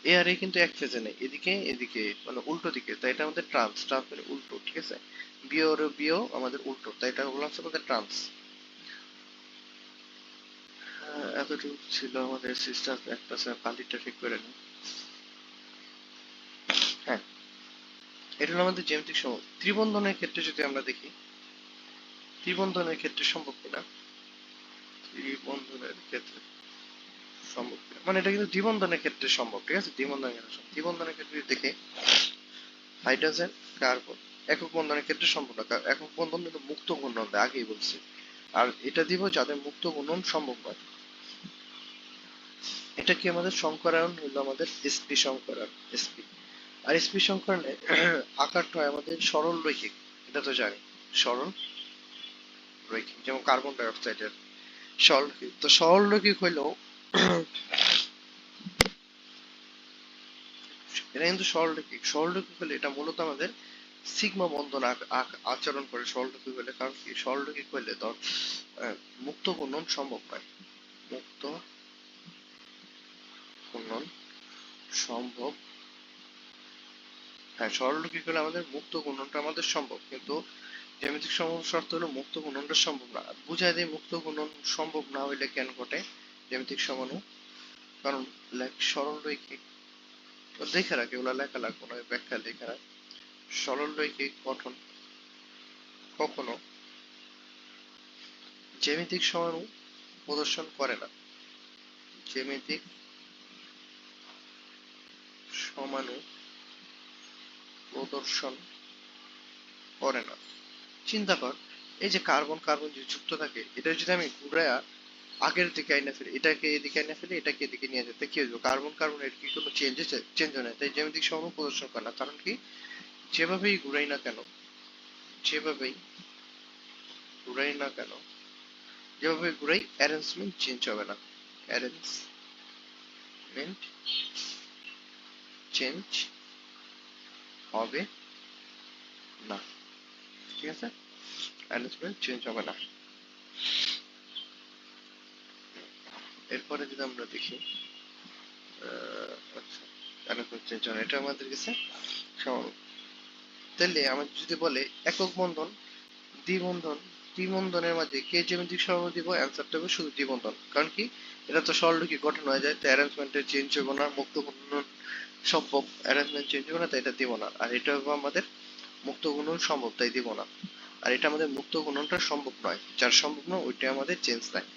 [SPEAKER 1] এ আর এ কিন্তু এক ফেজে নেই, এদিকে এদিকে মানে উল্টো দিকে, তাই এটা আমাদের ট্রান্স, ট্রান্স মানে উল্টো, ঠিক আছে, বিও আমাদের উল্টো, তাই এটা বলা হচ্ছে আমাদের ট্রান্স। এতটুকু ছিল আমাদের সিস্টেম, একটা কালিটা ঠিক করে নিই। হ্যাঁ, এটা হলো আমাদের জ্যামিতিক সময়। ত্রিবন্ধনের ক্ষেত্রে যদি আমরা দেখি, ত্রিবন্ধনের ক্ষেত্রে সম্ভব কিনা, ত্রিবন্ধনের ক্ষেত্রে সম্ভব কিনা, মানে এটা কিন্তু দ্বিবন্ধনের ক্ষেত্রে সম্ভব, ঠিক আছে, দ্বিবন্ধনের ক্ষেত্রে সম্ভব। দ্বিবন্ধনের ক্ষেত্রে যদি দেখে হাইড্রোজেন কার্বন, একক বন্ধনের ক্ষেত্রে সম্ভব না, কারণ একক বন্ধন কিন্তু মুক্ত ঘূর্ণন দেয়, আগেই বলছি, আর এটা দিব যাদের মুক্ত গুণন সম্ভব নয়। এটা কি আমাদের সংকরায়ন হলো আমাদের এসপি সংকরায়ন, এসপি। আর এসপি সংকরণে আকারটা হয় আমাদের সরল রৈখিক, এটা তো জানি, সরল রৈখিক, যেমন কার্বন ডাই অক্সাইডের সরল রৈখিক। তো সরল রৈখিক হইলেও এটা কিন্তু সরল রৈখিক। সরল রৈখিক হলে এটা মূলত আমাদের সিগমা বন্ধন আচরণ করে সরল রৈখিক হলে। কারণ কি, সরল রৈখিক হলে ধর মুক্ত ঘূর্ণন সম্ভব নয়, মুক্ত ঘূর্ণন সম্ভব। হ্যাঁ, সরল রৈখিক হলে আমাদের মুক্ত ঘূর্ণনটা আমাদের সম্ভব, কিন্তু জ্যামিতিক শর্ত হলো মুক্ত ঘূর্ণনটা সম্ভব না। বুঝাই দেয় মুক্ত ঘূর্ণন সম্ভব না হইলে কেন ঘটে জ্যামিতিক সমাণু। কারণ সরল রৈখিক দেখে রাখ, এগুলা লেখা লাগবে না, ব্যাখ্যা লেখা রাখ। সরল রৈখিক গঠন কখনো জ্যামিতিক সমাণু প্রদর্শন করে না, জ্যামিতিক সমাণু প্রদর্শন করে না। চিন্তা কর, এই যে কার্বন কার্বন যে যুক্ত থাকে, এটা যদি আমি ঘুরাইয়া আগের দিকে আইনা ফেলি, এটাকে এদিকে আইনা ফেলি, এটাকে এদিকে নিয়ে যেতে কি হইব, কার্বন কার্বন এর কি কোনো চেঞ্জ হচ্ছে? চেঞ্জ হয় না। তাই জ্যামিতিক সমাণু প্রদর্শন করে না। কারণ কি, যেভাবেই ঘুরাই না কেন, যেভাবেই ঘুরাই না কেন, যেভাবে ঘুরাই অ্যারেঞ্জমেন্ট চেঞ্জ হবে না, অ্যারেঞ্জমেন্ট চেঞ্জ হবে না। ঠিক আছে, অ্যারেঞ্জমেন্ট চেঞ্জ হবে না। এরপরে যদি আমরা দেখি, আচ্ছা, অ্যারেঞ্জমেন্ট চেঞ্জ হবে না, এটা আমাদের কাছে সমাণু। তাহলে আমার যদি বলে একক বন্ধন, দ্বিবন্ধন, দ্বিবন্ধনের মাঝে কে জ্যামিতিক সমাণু দিব, অ্যান্সারটা হবে শুধু দ্বিবন্ধন। কারণ কি, এটা তো সরলরৈখিক গঠন হয়ে যায়, তো অ্যারেঞ্জমেন্টের চেঞ্জ হবে না, মুক্ত ঘূর্ণন সম্ভব, অ্যারেঞ্জমেন্ট চেঞ্জ হবে না, তাই এটা দিব না। আর এটা হবে আমাদের মুক্ত ঘূর্ণন সম্ভব, তাই দিব না। আর এটা আমাদের মুক্ত ঘূর্ণনটা সম্ভব নয়, যার সম্ভব নয় ওইটা আমাদের চেঞ্জ দেয়,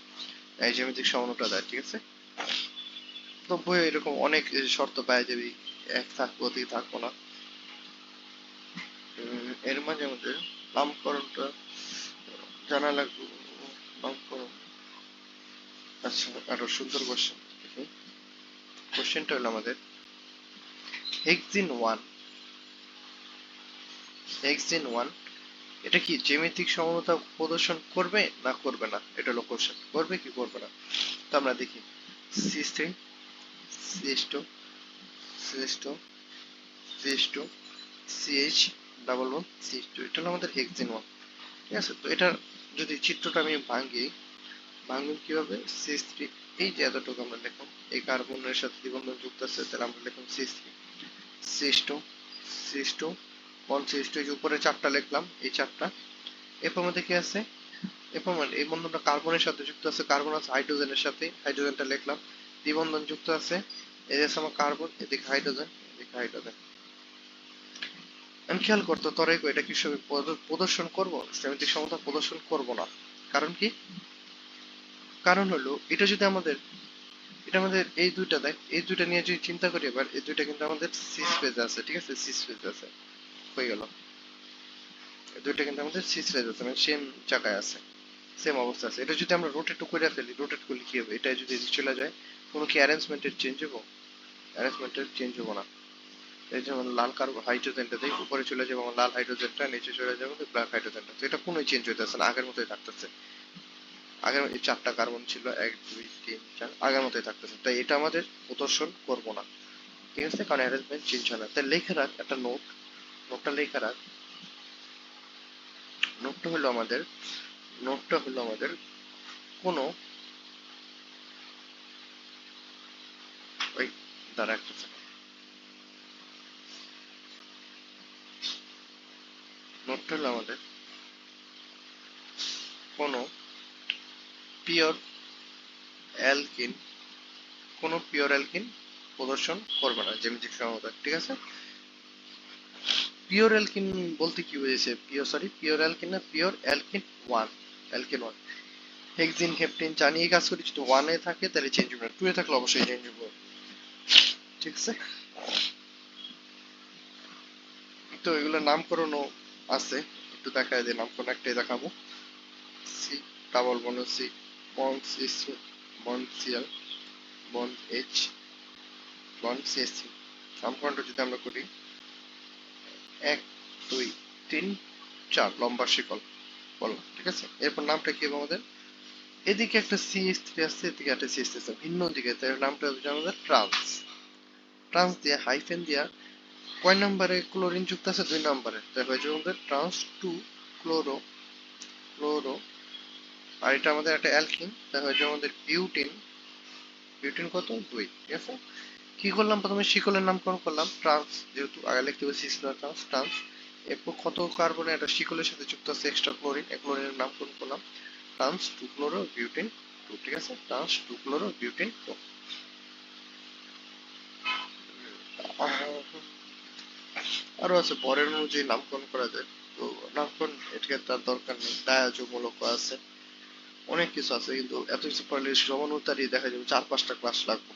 [SPEAKER 1] এই জ্যামিতিক সমাণুটা দেয়। ঠিক আছে, তো বই এরকম অনেক শর্ত পাওয়া যাবে, এক থাকবো দুই থাকবো না। এর মাঝে আমাদের নামকরণটা জানা লাগবে, নামকরণ। আচ্ছা, আরো সুন্দর কোশ্চেন। কোশ্চেনটা হলো আমাদের হেক্সিন ওয়ান, হেক্সিন ওয়ান এটা কি জ্যামিতিক সমতা প্রদর্শন করবে না করবে না, এটা হলো কোশ্চেন। করবে কি করবে না? তো আমরা দেখি CS three, CS two, CS two, CS two, CH double one, CH two, এটা হলো আমাদের হেক্সিন ওয়ান। ঠিক আছে, তো এটার যদি চিত্রটা আমি ভাঙি, ভাঙবেন কিভাবে? সিএস থ্রি, এই যে এতটুকু আমরা লিখলাম, এই কার্বনের সাথে দ্বিবন্ধন যুক্ত আছে, তাহলে আমরা লিখলাম CS three, CS two, CS two, one CS two, এই যে উপরে চারটা লিখলাম, এই চারটা। এরপর মধ্যে কি আছে, এরপর এই বন্ধনটা কার্বনের সাথে যুক্ত আছে, কার্বন আছে হাইড্রোজেনের সাথে, হাইড্রোজেনটা লিখলাম। দ্বিবন্ধন যুক্ত আছে, এই যে আমার কার্বন, এদিকে হাইড্রোজেন, এদিকে হাইড্রোজেন। আমি খেয়াল করতো তরে এটা কি প্রদর্শন করব, জ্যামিতিক সমতা প্রদর্শন করব না। কারণ কি, কারণ হলো এটা যদি আমাদের, এটা আমাদের এই দুইটা দেখ, এই দুইটা নিয়ে যদি চিন্তা করি এবার, এই দুইটা কিন্তু আমাদের সিস ফেজে আছে। ঠিক আছে, সিস ফেজে আছে, হয়ে গেল, এই দুইটা কিন্তু আমাদের সিস ফেজে আছে, মানে সেম জায়গায় আছে, সেম অবস্থা আছে। এটা যদি আমরা রোটেট করে ফেলি, রোটেট করলে কি হবে, এটা যদি চলে যায়, কোনো কি অ্যারেঞ্জমেন্টের চেঞ্জ হবো? অ্যারেঞ্জমেন্টের চেঞ্জ হবো না। এই যেমন লাল কার্বন হাইড্রোজেনটা দেয়, উপরে চলে যাবে আমার লাল হাইড্রোজেনটা, নিচে চলে যাবে ব্ল্যাক হাইড্রোজেনটা, তো এটা কোনোই চেঞ্জ হইতেছে না, আগের মতোই থাকতেছে। আগের এই চারটা কার্বন ছিল, এক দুই তিন চার, আগের মতোই থাকতেছে, তাই এটা আমাদের প্রদর্শন করবো না। ঠিক আছে, কারণ অ্যারেঞ্জমেন্ট চেঞ্জ হয় না। তাই লেখা রাখ একটা নোট, নোটটা লেখা রাখ। নোটটা হলো আমাদের, নোটটা হলো আমাদের কোনো, ওই দাঁড়া একটা সেকেন্ড, নোটটা হলো আমাদের কোনো পিওর অ্যালকিন, কোনো পিওর অ্যালকিন প্রদর্শন করবে না জ্যামিতিক সমতা। ঠিক আছে, পিওর অ্যালকিন বলতে কি বুঝেছে, পিওর, সরি পিওর অ্যালকিন না, pure alkyne one, alkyne one. Hexene heptane জানিয়ে কাজ করি, যদি ওয়ানে থাকে তাহলে চেঞ্জ হবে না, টু এ থাকলে অবশ্যই চেঞ্জ হবে। ঠিক আছে, তো এগুলো নামকরণও আছে, একটু দেখা যায় নামকরণ একটাই দেখাবো। C double bond C, bond সিস, bond CL, bond H, bond সিএসসি। নামকরণটা যদি আমরা করি 1 2 3 4 লম্বা শিকল বললাম, ঠিক আছে। এরপর নামটা কি হবে আমাদের, এদিকে একটা CH3 আছে, এদিকে একটা CH3 আছে, ভিন্ন দিকে, তাই নামটা হবে আমাদের ট্রান্স। ট্রান্স দিয়ে হাইফেন দিয়া কয় নম্বরে ক্লোরিন যুক্ত আছে, 2 নম্বরে, তাই হয়ে যাবে আমাদের ট্রান্স 2 ক্লোরো, ক্লোরো। আর এটা আমাদের একটা অ্যালকিন, তাই হয়ে যাবে আমাদের বিউটিন, বিউটিন কত 2, ঠিক আছে। কি করলাম, প্রথমে শিকলের নামকরণ করলাম ট্রান্স, যেহেতু আগে লিখতে হবে সিস ট্রান্স, ট্রান্স। এরপর কত কার্বনে একটা শিকলের সাথে যুক্ত আছে এক্সট্রা ক্লোরিন, এক ক্লোরিনের নামকরণ করলাম ট্রান্স 2 ক্লোরো বিউটিন 2, ঠিক আছে, ট্রান্স 2 ক্লোরো বিউটিন 2। আরো আছে বরের অনুযায়ী নামকরণ করা যায়, তো নামকরণ এটাকে তার দরকার নেই, ডায়াজোমূলক আছে, অনেক কিছু আছে, কিন্তু এত কিছু পড়লে সমানুতারই দেখা যাবে 4-5টা ক্লাস লাগবে।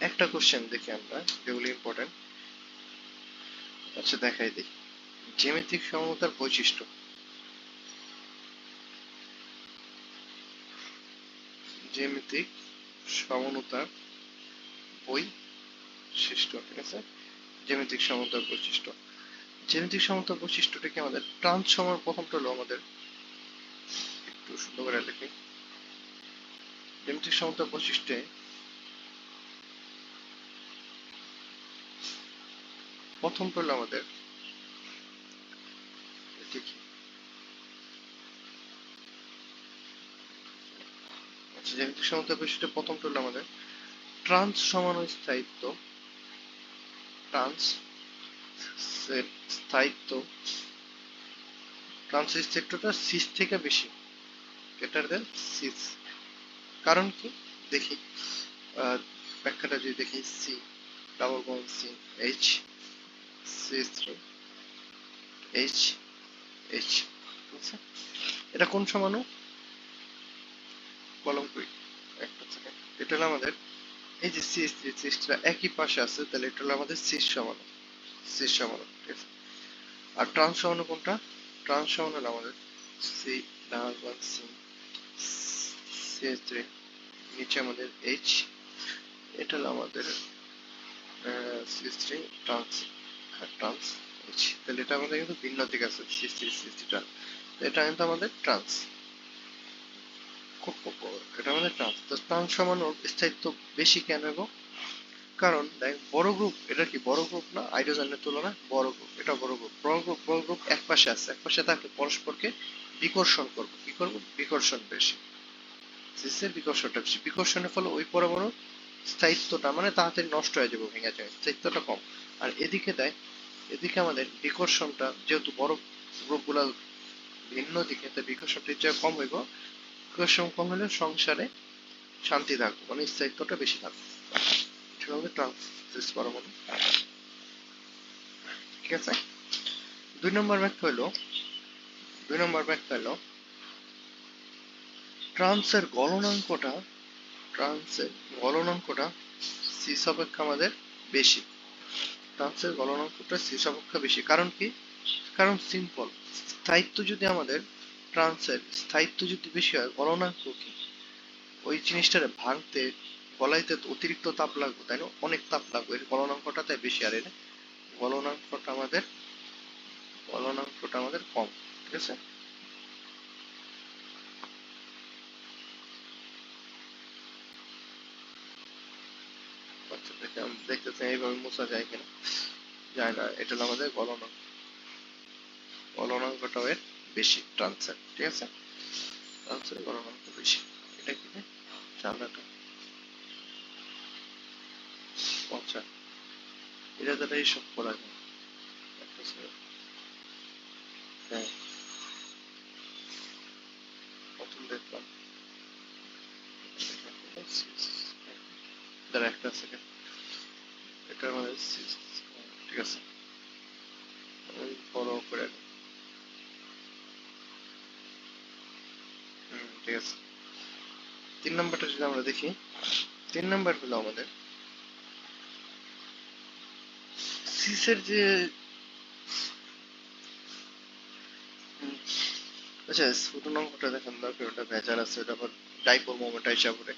[SPEAKER 1] একটা কোশ্চেন দেখি আমরা যেগুলো ইম্পর্টেন্ট। আচ্ছা দেখাই দিই, জ্যামিতিক সমতার বৈশিষ্ট্য। জ্যামিতিক সমতার বৈশিষ্ট্য, ঠিক আছে। জ্যামিতিক সমতার বৈশিষ্ট্য, জ্যামিতিক সমতার বৈশিষ্ট্যটা কি আমাদের ট্রান্স সমান, প্রথমটা হলো আমাদের একটু সুন্দর করে লিখি। জ্যামিতিক সমতার বৈশিষ্ট্যে প্রথমটা হলো আমাদের দেখি, আচ্ছা জ্যামিতিক সমতার বৈশিষ্ট্যে প্রথমটা হলো আমাদের ট্রান্স সমান স্থায়িত্ব, ট্রান্স স্থায়িত্ব, ট্রান্স স্থায়িত্বটা সিস থেকে বেশি, গ্রেটার দেন সিস। কারণ কি দেখি, ব্যাখ্যাটা যদি দেখি, C double bond C, H CH3, H H, আচ্ছা এটা কোন সমাণু কলম করি একটা সেকেন্ড। এটা হলো আমাদের এই যে CH3, CH3 একই পাশে আছে, তাহলে এটা হলো আমাদের সিস সমাণু, সিস সমাণু, ঠিক আছে। আর ট্রান্স সমাণু কোনটা, ট্রান্স সমাণু হলো আমাদের C double bond C, CH3, নিচে আমাদের এইচ, এটা হলো আমাদের CH3 ট্রান্স, ট্রান্স এইচ, তাহলে এটা আমাদের কিন্তু ভিন্ন দিকে আছে CH3, CH3 টা, এটা কিন্তু আমাদের ট্রান্স, এটা আমাদের ট্রান্স। তো ট্রান্স সমান ওর স্থায়িত্ব বেশি কেন গো, কারণ দেখ বড় গ্রুপ, এটা কি বড় গ্রুপ না, হাইড্রোজেনের তুলনায় বড় গ্রুপ, এটা বড় গ্রুপ, বড় গ্রুপ এক পাশে আছে, এক পাশে থাকলে পরস্পরকে বিকর্ষণ করবো, কি করবো, বিকর্ষণ বেশি, সিসের বিকর্ষণটা বেশি, বিকর্ষণের ফলে ওই পরমাণু স্থায়িত্বটা মানে তাড়াতাড়ি নষ্ট হয়ে যাবে, ভেঙে যায়, স্থায়িত্বটা কম। আর এদিকে দেয়, এদিকে আমাদের বিকর্ষণটা যেহেতু বড় গ্রুপ গুলা ভিন্ন দিকে, তাই বিকর্ষণটা যে কম হইব, বিকর্ষণ কম হলে সংসারে শান্তি থাকবে, মানে স্থায়িত্বটা বেশি থাকবে, সেটা হবে ট্রান্সিস পরমাণু, ঠিক আছে। 2 নম্বর ব্যাখ্যা হলো, 2 নম্বর ব্যাখ্যা হলো ট্রান্সের গলনাঙ্কটা, ট্রান্সের গলনাঙ্কটা সিস অপেক্ষা আমাদের বেশি, ট্রান্সের গলনাঙ্কটা সিস অপেক্ষা বেশি, কারণ কি, কারণ সিম্পল, স্থায়িত্ব যদি আমাদের, ট্রান্সের স্থায়িত্ব যদি বেশি হয়, গলনাঙ্ক কি, ওই জিনিসটারে ভাঙতে গলাইতে তো অতিরিক্ত তাপ লাগবে, তাই না, অনেক তাপ লাগবে, এর গলনাঙ্কটা তাই বেশি, আর এর গলনাঙ্কটা আমাদের, গলনাঙ্কটা আমাদের কম, ঠিক আছে। আচ্ছা দেখে আমি দেখতেছি এইভাবে মোছা যায় কিনা, যায় না, এটা হলো আমাদের গলনাঙ্ক, গলনাঙ্কটাও এর বেশি ট্রান্সের, ঠিক আছে, ট্রান্সের গলনাঙ্ক বেশি, এটা কি জানাটা, আচ্ছা এটা দ্বারা এইসব করা যায়, একটা second, হ্যাঁ প্রথম দেখলাম, দাঁড়া একটা সেকেন্ড, এটা আমাদের ঠিক আছে, আমি বড় করে নিই। ঠিক আছে, 3 নম্বরটা যদি আমরা দেখি, 3 নম্বর হলো আমাদের সিসের যে আচ্ছা স্ফুটন অঙ্কটা দেখেন দরকার, ওটা ভেজাল আছে, ওটা আবার ডাইপোল মোমেন্ট হিসাব করে।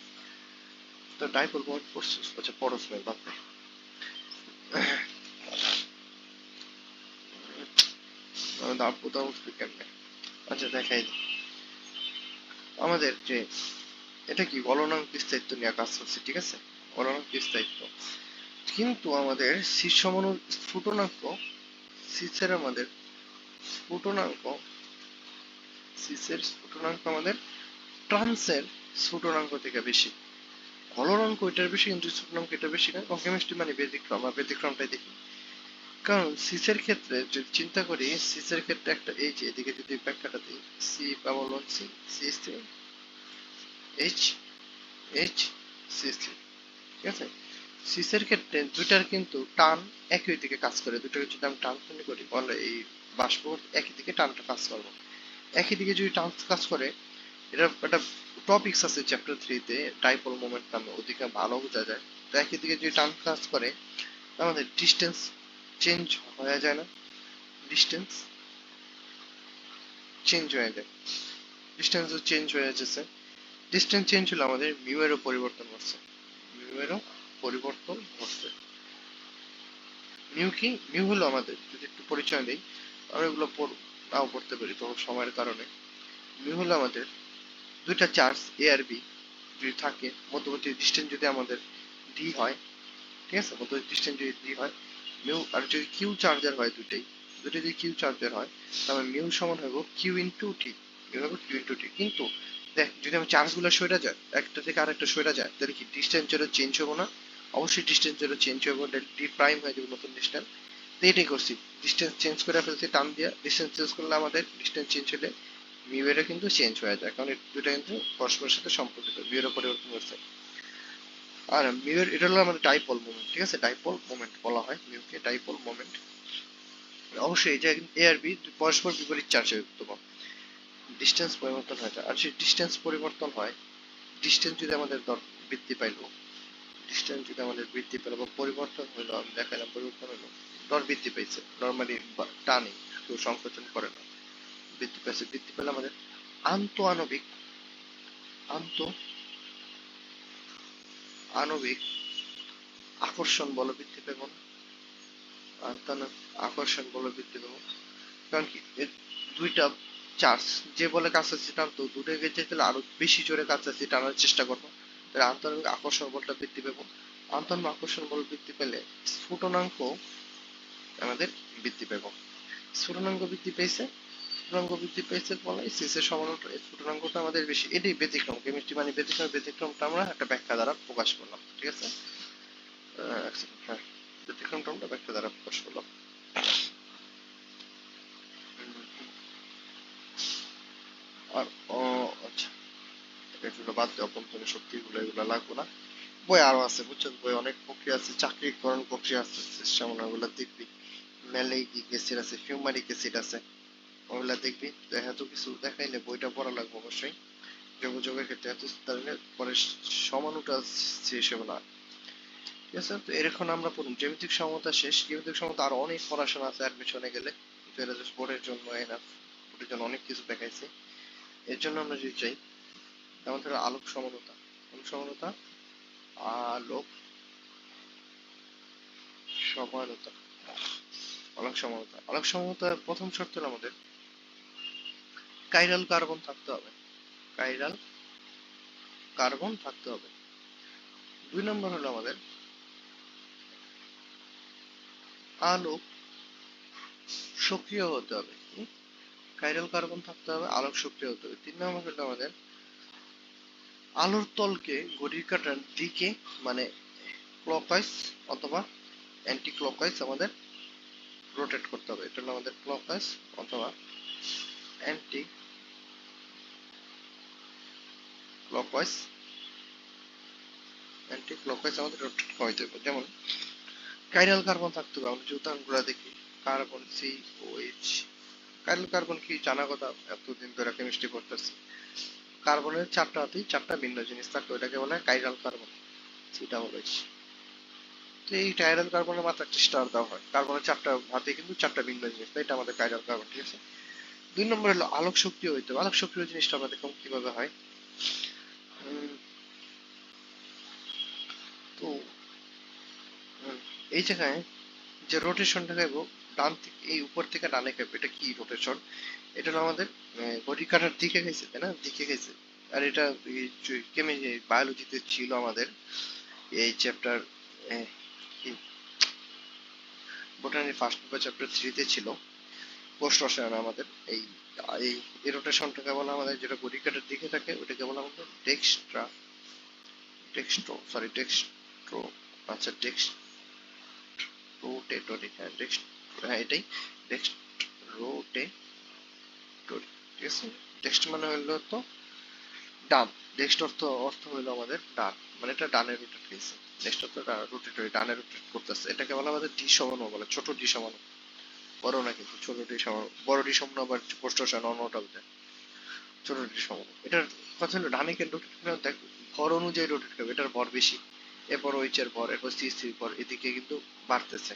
[SPEAKER 1] তো ডাইপোল মোমেন্ট পড়ছিস, আচ্ছা পড়স না বাপরে। দাম কোথাও উঠবে কেমনে? আচ্ছা দেখাই দিই। আমাদের যে এটা কি গলনাঙ্ক বিস্তারিত নিয়ে কাজ করছে, ঠিক আছে, গলনাঙ্ক বিস্তারিত। কিন্তু আমাদের শীর্ষ সমাণু স্ফুটনাঙ্ক, শীর্ষের আমাদের স্ফুটনাঙ্ক, শীর্ষের স্ফুটনাঙ্ক আমাদের ট্রান্সের স্ফুটনাঙ্ক থেকে বেশি। গলনাঙ্ক ওইটার বেশি কিন্তু স্ফুটনাঙ্ক এটা বেশি না। কেমিস্ট্রি মানে ব্যতিক্রম, আমরা ব্যতিক্রমটাই দেখি। কারণ সিসের ক্ষেত্রে যদি চিন্তা করি, সিসের ক্ষেত্রে একটা এই যে এদিকে যদি ব্যাখ্যাটা দিই, C double C, C three, H, H, C three, ঠিক আছে। সিসের ক্ষেত্রে দুইটার কিন্তু টান একই দিকে কাজ করে, দুটোকে যদি আমি টান তৈরি করি বলে এই বাষ্প একই দিকে টানটা কাজ করবো। একই দিকে যদি টান কাজ করে, এটা একটা টপিকস আছে চ্যাপ্টার 3 তে, ডাইপোল মোমেন্ট নামে, ওদিকে ভালো বোঝা যায়। তো একই দিকে যদি টান কাজ করে, আমাদের ডিস্টেন্স চেঞ্জ হয়ে যায় না? ডিস্টেন্স চেঞ্জ হয়ে যায়, ডিস্টেন্স চেঞ্জ হয়ে যাচ্ছে। ডিস্টেন্স চেঞ্জ হলে আমাদের মিউ এরও পরিবর্তন হচ্ছে, মিউ এরও পরিবর্তন হচ্ছে। মিউ কি? মিউ হলো আমাদের, যদি একটু পরিচয় দিই, আমরা এগুলো নাও পড়তে পারি তো সময়ের কারণে। মিউ হলো আমাদের দুইটা চার্জ এ আর বি যদি থাকে, মধ্যবর্তী ডিস্টেন্স যদি আমাদের ডি হয়, ঠিক আছে, মধ্যবর্তী ডিস্টেন্স যদি ডি হয়, মিউ, আর যদি কিউ চার্জার হয় দুইটাই, দুটো যদি কিউ চার্জার হয়, তাহলে মিউ সমান হইব কিউ ইন্টু টি, মিউ হবে কিউ ইন্টু টি। কিন্তু দেখ যদি আমি চার্জগুলো সরে যায়, একটা থেকে আরেকটা সরে যায়, তাহলে কি ডিস্টেন্স যেটা চেঞ্জ হবো না? অবশ্যই ডিস্টেন্স যেটা চেঞ্জ হবো, ডি প্রাইম হয়ে যাবে নতুন ডিস্টেন্স। তো এটাই করছি, ডিস্টেন্স চেঞ্জ করে ফেলছি টান দিয়ে। ডিস্টেন্স চেঞ্জ করলে আমাদের ডিস্টেন্স চেঞ্জ হলে মিউ এরও কিন্তু চেঞ্জ হয়ে যায়, কারণ দুটো কিন্তু পরস্পরের সাথে সম্পর্কিত, মিউ এরও পরিবর্তন হচ্ছে। আর মিউ এর এটা হলো আমাদের ডাইপোল মোমেন্ট, ঠিক আছে, ডাইপোল মোমেন্ট বলা হয় মিউকে, ডাইপোল মোমেন্ট। অবশ্যই এই যে এ আর বি পরস্পর বিপরীত চার্জে যুক্ত, ডিস্টেন্স পরিবর্তন হয়ে যায়। আর যদি ডিস্টেন্স পরিবর্তন হয়, ডিস্টেন্স যদি আমাদের বৃদ্ধি পাইলো, ডিস্টেন্স যদি আমাদের বৃদ্ধি পেলো বা পরিবর্তন হইলো, আমি দেখাইলাম পরিবর্তন হইলো, দর বৃদ্ধি পাইছে, নর্মালি টানে, কেউ সংকোচন করে না, বৃদ্ধি পাইছে, বৃদ্ধি পেলে আমাদের আন্ত আণবিক, আন্ত আণবিক আকর্ষণ বল বৃদ্ধি পাবো না? আন্ত আকর্ষণ বল বৃদ্ধি পাবো, কারণ কি এর দুইটা চার্জ যে বলে কাছাকাছি টানতো, দুটোকে যেতে আরো বেশি জোরে কাছাকাছি টানার চেষ্টা করবো, তাহলে আন্তরিক আকর্ষণ বলটা বৃদ্ধি পাবো। আন্তরিক আকর্ষণ বল বৃদ্ধি পেলে স্ফুটনাঙ্ক আমাদের বৃদ্ধি পাবো। স্ফুটনাঙ্ক বৃদ্ধি পেয়েছে, স্ফুটনাঙ্ক বৃদ্ধি পেয়েছে ফলে সিসের সমানুটা স্ফুটনাঙ্কটা আমাদের বেশি। এটাই ব্যতিক্রম, কেমিস্ট্রি মানে ব্যতিক্রম, ব্যতিক্রমটা আমরা একটা ব্যাখ্যা দ্বারা প্রকাশ করলাম, ঠিক আছে। হ্যাঁ, ব্যতিক্রমটা আমরা ব্যাখ্যা দ্বারা প্রকাশ করলাম। আর ও আচ্ছা, এগুলো বাদ দেওয়া অভ্যন্তরীণ শক্তি, এগুলো লাগবো না। বই আরো আছে বুঝছেন, বই অনেক প্রক্রিয়া আছে, চাকরিকরণ প্রক্রিয়া আছে, সামনে ওগুলো দেখবি। ম্যালেইক অ্যাসিড আছে, ফিউমারিক অ্যাসিড আছে, ওগুলা দেখবি। দেখা তো কিছু দেখাইলে বইটা পড়া লাগবে অবশ্যই। যোগাযোগের ক্ষেত্রে এত তাহলে পরে সমানুটা শেষ হবে না, ঠিক আছে। তো এরকম আমরা পড়ুন জ্যামিতিক সমতা শেষ। জ্যামিতিক সমতা আরো অনেক পড়াশোনা আছে অ্যাডমিশনে গেলে, কিন্তু এটা জাস্ট বোর্ডের জন্য এনাফ, বোর্ডের জন্য অনেক কিছু দেখাইছে। এর জন্য আমরা যদি চাই, যেমন ধরো আলোক সমানতা, আলোক সমানতা, আলোক সমানতা, আলোক সমানতা, আলোক সমানতার প্রথম শর্ত হলো আমাদের কাইরাল কার্বন থাকতে হবে, কাইরাল কার্বন থাকতে হবে। 2 নম্বর হলো আমাদের আলোক সক্রিয় হতে হবে, কাইরাল কার্বন থাকতে হবে, আলোক সক্রিয় হতে হবে। 3 নম্বর হলো আমাদের আলোর তলকে ঘড়ির কাঁটার দিকে, মানে ক্লকওয়াইজ অথবা অ্যান্টি ক্লকওয়াইজ আমাদের রোটেট করতে হবে। এটা হলো আমাদের ক্লকওয়াইজ অথবা অ্যান্টি ক্লকওয়াইজ, অ্যান্টি ক্লকওয়াইজ আমাদের রোটেট করাইতে হবে। যেমন কাইরাল কার্বন থাকতে হবে, আমরা যে উদাহরণগুলো দেখি, carbon C O H. Chiral carbon কি জানা কথা, এতদিন ধরে কেমিস্ট্রি পড়তেছি। কার্বনের 4টা হাতেই 4টা ভিন্ন জিনিস থাকবে, ওটাকে বলে chiral carbon, C double H. তো এই কাইরাল কার্বনের মাত্রা একটা স্টার দেওয়া হয়, কার্বনের 4টা হাতে কিন্তু 4টা ভিন্ন জিনিস, তাই এটা আমাদের কাইরাল কার্বন, ঠিক আছে। 2 নম্বর হলো আলোক সক্রিয় হইতে হবে। আলোক সক্রিয় জিনিসটা আমরা দেখলাম কিভাবে হয়। উম, তো এই জায়গায় যে রোটেশনটা খাইবো ডান থেকে, এই উপর থেকে ডানে খাইবো, এটা কি রোটেশন? এটা হলো আমাদের ঘড়ি কাঁটার দিকে খাইছে, তাই না? দিকে খাইছে। আর এটা বায়োলজিতে ছিল আমাদের এই chapter, botany first paper chapter 3 তে ছিল কোষ রসায়ন আমাদের। এই এই এই রোটেশনটাকে বলা আমাদের, যেটা ঘড়ি কাঁটার দিকে থাকে ওটাকে বলা আমাদের ডেক্সট্রো, আচ্ছা রোটেটরি, হ্যাঁ হ্যাঁ এটাই রোটেটরি, ঠিক আছে। ডেক্সট মানে হলো তো ডান, ডেক্সট অর্থ অর্থ হলো আমাদের ডান, মানে এটা ডানে রোটেট হয়েছে। ডেক্সট অর্থ রোটেটরি, ডানে রোটেট করতেছে। এটাকে বলা আমাদের ডি সমাণু বলে, ছোট ডি সমাণু, বড় না কিন্তু ছোট ডি সমাণু। বড় ডি সমাণু আবার পোস্ট রসায়ন অন্যটা বোঝায়, ছোট ডি সমাণু। এটার কথা হলো ডানে কেন রোটেট করে, দেখ ভর অনুযায়ী রোটেট করবে, এটার ভর বেশি, এরপর ওইচ এর ভর, এরপর সি সি ভর, এদিকে কিন্তু বাড়তেছে,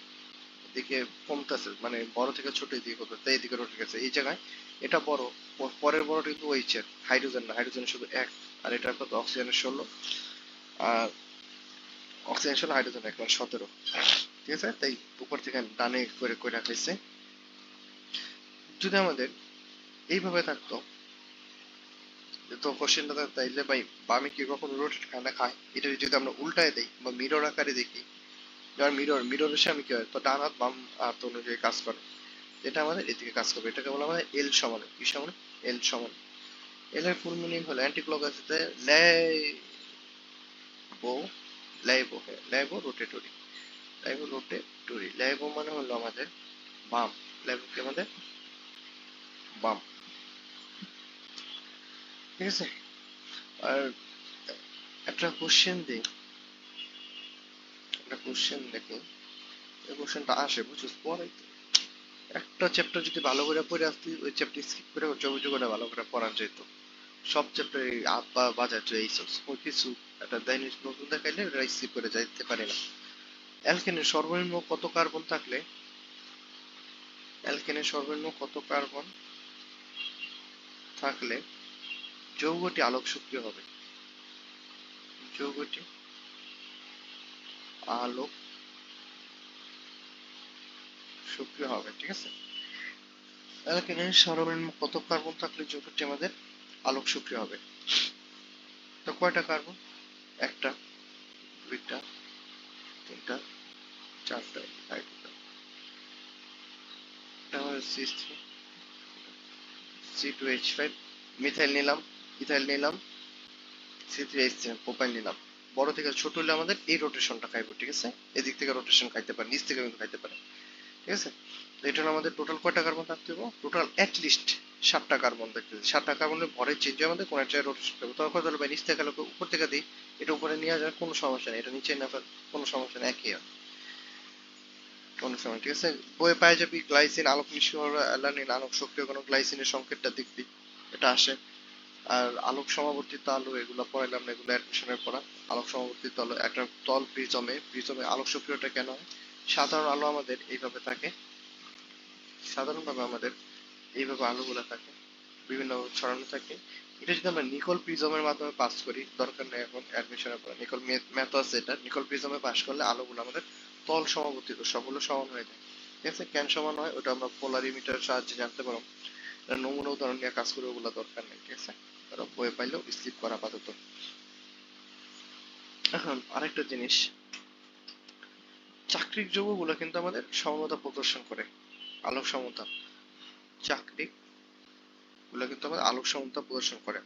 [SPEAKER 1] এদিকে কমতেছে, মানে বড় থেকে ছোট এদিকে করতেছে, এইদিকে রোটেট গেছে। এই জায়গায় এটা বড়, পরের বড় কিন্তু ওইচ এর, হাইড্রোজেন না, হাইড্রোজেন শুধু এক, আর এটার কত অক্সিজেনের 16, আর অক্সিজেন 16, হাইড্রোজেন 1 মানে 17, ঠিক আছে। তাই উপর থেকে ডানে করে করে রাখছে। যদি আমাদের এইভাবে থাকতো, তো কোশ্চেনটা তাইলে ভাই বামে কি কখনো রোটেট খায় না? খায়। এটা যদি আমরা উল্টায় দেই বা মিরর আকারে দেখি, যেমন মিরর এসে আমি কি হয়, তো ডান হাত বাম হাত অনুযায়ী কাজ করে, এটা আমাদের এদিকে কাজ করবে। এটাকে বলা আমাদের এল সমান, কি সমান? এল সমান। এল এর ফুল মিনিং হলো অ্যান্টি ক্লকওয়াইজে ল্যাবো, ল্যাবো রোটেটরি, ল্যাবো মানে হলো আমাদের বাম, ল্যাবো কি আমাদের বাম, ঠিক আছে। আর একটা কোশ্চেন দিই, একটা কোশ্চেন দেখি, এই কোশ্চেনটা আসে বুঝছিস পরে। একটা চ্যাপ্টার যদি ভালো করে পড়ে আসতি, ওই চ্যাপ্টার স্কিপ করে চৌবুজি করে ভালো করে পড়া যেত। সব চ্যাপ্টারে আব্বা বাজার এই সব কিছু একটা দৈনিক নতুন দেখাইলে ওটা স্কিপ করে যাইতে পারে না। অ্যালকেনের সর্বনিম্ন কত কার্বন থাকলে, অ্যালকেনের সর্বনিম্ন কত কার্বন থাকলে যৌগটি আলোক সক্রিয় হবে? যৌগটি আলোক সক্রিয় হবে, ঠিক আছে। অ্যালকেনের সর্বনিম্ন কত কার্বন থাকলে যৌগটি আমাদের আলোক সক্রিয় হবে? তো কয়টা কার্বন? একটা, দুইটা, তিনটা, চারটা, ফাইভটা। এটা আমাদের সিএস3, C2H5, মিথাইল নিলাম, ইথাইল নিলাম, C3H7, প্রোপাইল নিলাম। বড় থেকে ছোট হলে আমাদের এই রোটেশনটা খাইবো, ঠিক আছে। এদিক থেকে রোটেশন খাইতে পারে, নিচ থেকে কিন্তু খাইতে পারে, ঠিক আছে। তো এটা হলো আমাদের টোটাল কয়টা কার্বন থাকতে হবে? টোটাল অ্যাটলিস্ট 7টা কার্বন থাকতে হবে। 7টা কার্বনের ভরের চেঞ্জ আমাদের কোন একটা রোটেশন করবে। তখন তাহলে ভাই নিচ থেকে গেলে উপর থেকে দিই, এটা উপরে নিয়ে যাওয়ার কোনো সমস্যা নেই, এটা নিচে না ফেল কোনো সমস্যা নেই, একই হয় কোনো সময়, ঠিক আছে। বইয়ে পাওয়া যাবে গ্লাইসিন আলোক নিষ্ক্রিয়, অ্যালানিন আলোক সক্রিয় কোনো, গ্লাইসিনের সংকেতটা দেখবি, এটা আসে। আর আলোক সমাবর্তিত আলো এগুলো পড়াইলাম না, এগুলো অ্যাডমিশনের পড়া। আলোক সমাবর্তিত আলো একটা তল প্রিজমে আলোক সক্রিয়টা কেন হয়? সাধারণ আলো আমাদের এইভাবে থাকে, সাধারণভাবে আমাদের এইভাবে আলোগুলো থাকে, বিভিন্ন ছড়ানো থাকে। এটা যদি আমরা নিকল প্রিজমের মাধ্যমে পাস করি, দরকার নেই এখন অ্যাডমিশনের পরে, নিকল ম্যাথ আছে, এটা নিকল প্রিজমে পাস করলে আলোগুলো আমাদের তল সমাবর্তিত সবগুলো সমান হয়ে যায়, ঠিক আছে। কেন সমান হয় ওটা আমরা পোলারিমিটার সাহায্যে জানতে পারবো। নমুনা উদাহরণ নিয়ে কাজ করে, ওগুলো দরকার নেই, ঠিক আছে। তারা বই পাইলেও স্কিপ করা আপাতত। এখন আরেকটা জিনিস, চাকরিক যৌগগুলো কিন্তু আমাদের সমতা প্রদর্শন করে, আলোক সমতা। চাকরিক গুলো কিন্তু আমাদের আলোক সমতা প্রদর্শন করে,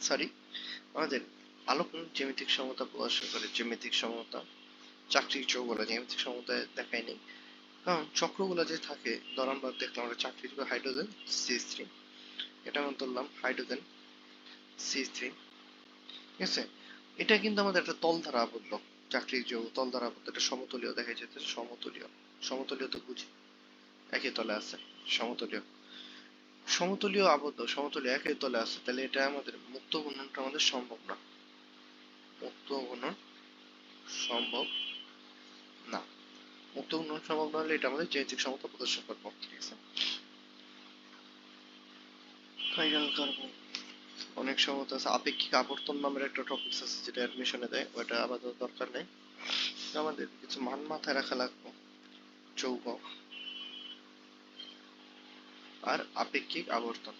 [SPEAKER 1] সরি, আমাদের আলোক জ্যামিতিক সমতা প্রদর্শন করে, জ্যামিতিক সমতা। চাকরিক যৌগগুলো জ্যামিতিক সমতায় দেখায় নেই, কারণ চক্রগুলো যে থাকে, ধর আমরা দেখলাম আমরা চাকরিক যৌগ হাইড্রোজেন C3, এটা আমরা ধরলাম হাইড্রোজেন C3, ঠিক আছে। এটা কিন্তু আমাদের একটা তল দ্বারা আবদ্ধ, চাকরিক যৌগ তল দ্বারা আবদ্ধ, এটা সমতলীয় দেখা যাচ্ছে, সমতলীয়, সমতলীয় তো বুঝি, একই তলে আছে, সমতলীয়, সমতলীয় আবদ্ধ, সমতলীয় একই তলে আছে, তাহলে এটা আমাদের মুক্ত ঘূর্ণনটা আমাদের সম্ভব না, মুক্ত ঘূর্ণন সম্ভব না, মুক্ত ঘূর্ণন সম্ভব না হলে এটা আমাদের জ্যামিতিক সমতা প্রদর্শন করবো, ঠিক আছে। কাইরাল কার্বন অনেক সমতা আছে, আপেক্ষিক আবর্তন নামের একটা টপিকস আছে যেটা অ্যাডমিশনে দেয়, ওটা আপাতত দরকার নেই। আমাদের কিছু মান মাথায় রাখা লাগবে, যৌগ আর আপেক্ষিক আবর্তন,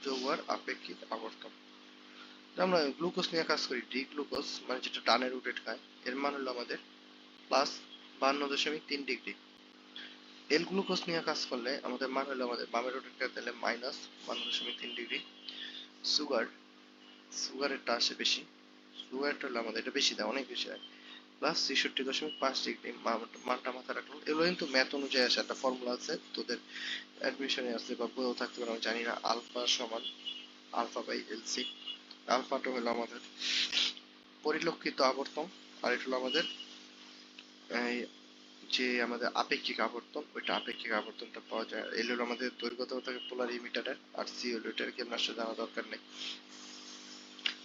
[SPEAKER 1] যৌগ আর আপেক্ষিক আবর্তন। আমরা গ্লুকোজ নিয়ে কাজ করি, ডি গ্লুকোজ মানে যেটা ডানে রোটেট খায়, এর মান হলো আমাদের +52.3 ডিগ্রি। এল গ্লুকোজ নিয়ে কাজ করলে আমাদের মান হলো আমাদের বামে রোটেট খায় তাহলে -52.3 ডিগ্রি। সুগার, সুগারেরটা আসে বেশি, সুগারটা হলো আমাদের এটা বেশি দেয়, অনেক বেশি হয়, +63.5 ডিগ্রি। মানটা মাথায় রাখলাম। এগুলো কিন্তু ম্যাথ অনুযায়ী আসে, একটা ফর্মুলা আছে তোদের অ্যাডমিশনে আছে বা বইও থাকতে পারে আমি জানি না, আলফা সমান আলফা বাই এলসি। আলফাটা হলো আমাদের পরিলক্ষিত আবর্তন, আর এটা হলো আমাদের এই যে আমাদের আপেক্ষিক আবর্তন, ওইটা আপেক্ষিক আবর্তনটা পাওয়া যায়। এল হলো আমাদের দৈর্ঘ্যতা থাকে পোলারিমিটারের, আর সি হলো এটার কি আপনার জানা দরকার নেই।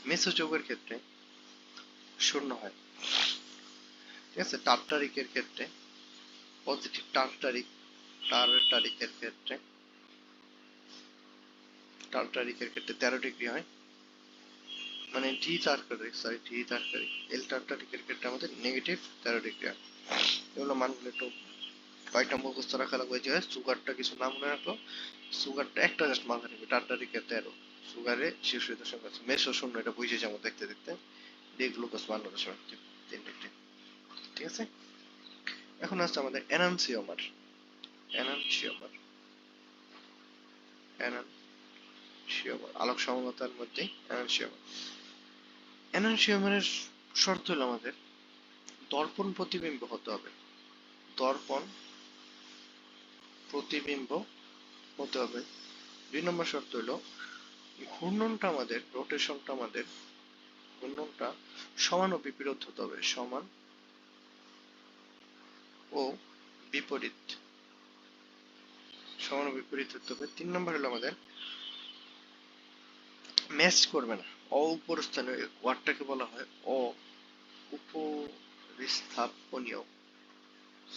[SPEAKER 1] মেসোযৌগের ক্ষেত্রে শূন্য হয়, ঠিক আছে। টার্টারিকের ক্ষেত্রে পজিটিভ টার্টারিকের ক্ষেত্রে 13 ডিগ্রি হয়, মানে এল টার্টারিকের ক্ষেত্রে আমাদের -13 ডিগ্রি হয়। এগুলো মানগুলো একটু কয়েকটা মুখস্থ রাখা লাগবে। যে সুগারটা কিছু না মনে রাখো, সুগারটা একটা জাস্ট মাথায় রাখবে, টার্টারিকের 13, সুগারে শিশু দশমিক আছে, মেসো শূন্য, এটা বুঝে যাবো দেখতে দেখতে। ডি গ্লুকোজ 52.3 ডিগ্রি, ঠিক আছে। এখন আসছে আমাদের এনানসিওমার, এনানসিওমার এনানসিওমার আলোক সমলতার মধ্যে এনানসিওমার। এনানসিওমারের শর্ত হলো আমাদের দর্পণ প্রতিবিম্ব হতে হবে, দর্পণ প্রতিবিম্ব হতে হবে। 2 নম্বর শর্ত হলো ঘূর্ণনটা আমাদের, রোটেশনটা আমাদের, ঘূর্ণনটা সমান ও বিপরীত হতে হবে, সমান ও বিপরীত, সমান ও বিপরীত হতে হবে। 3 নম্বর হলো আমাদের ম্যাচ করবে না, অউপরস্থানীয় ওয়ার্ডটাকে বলা হয় উপরিস্থাপনীয়,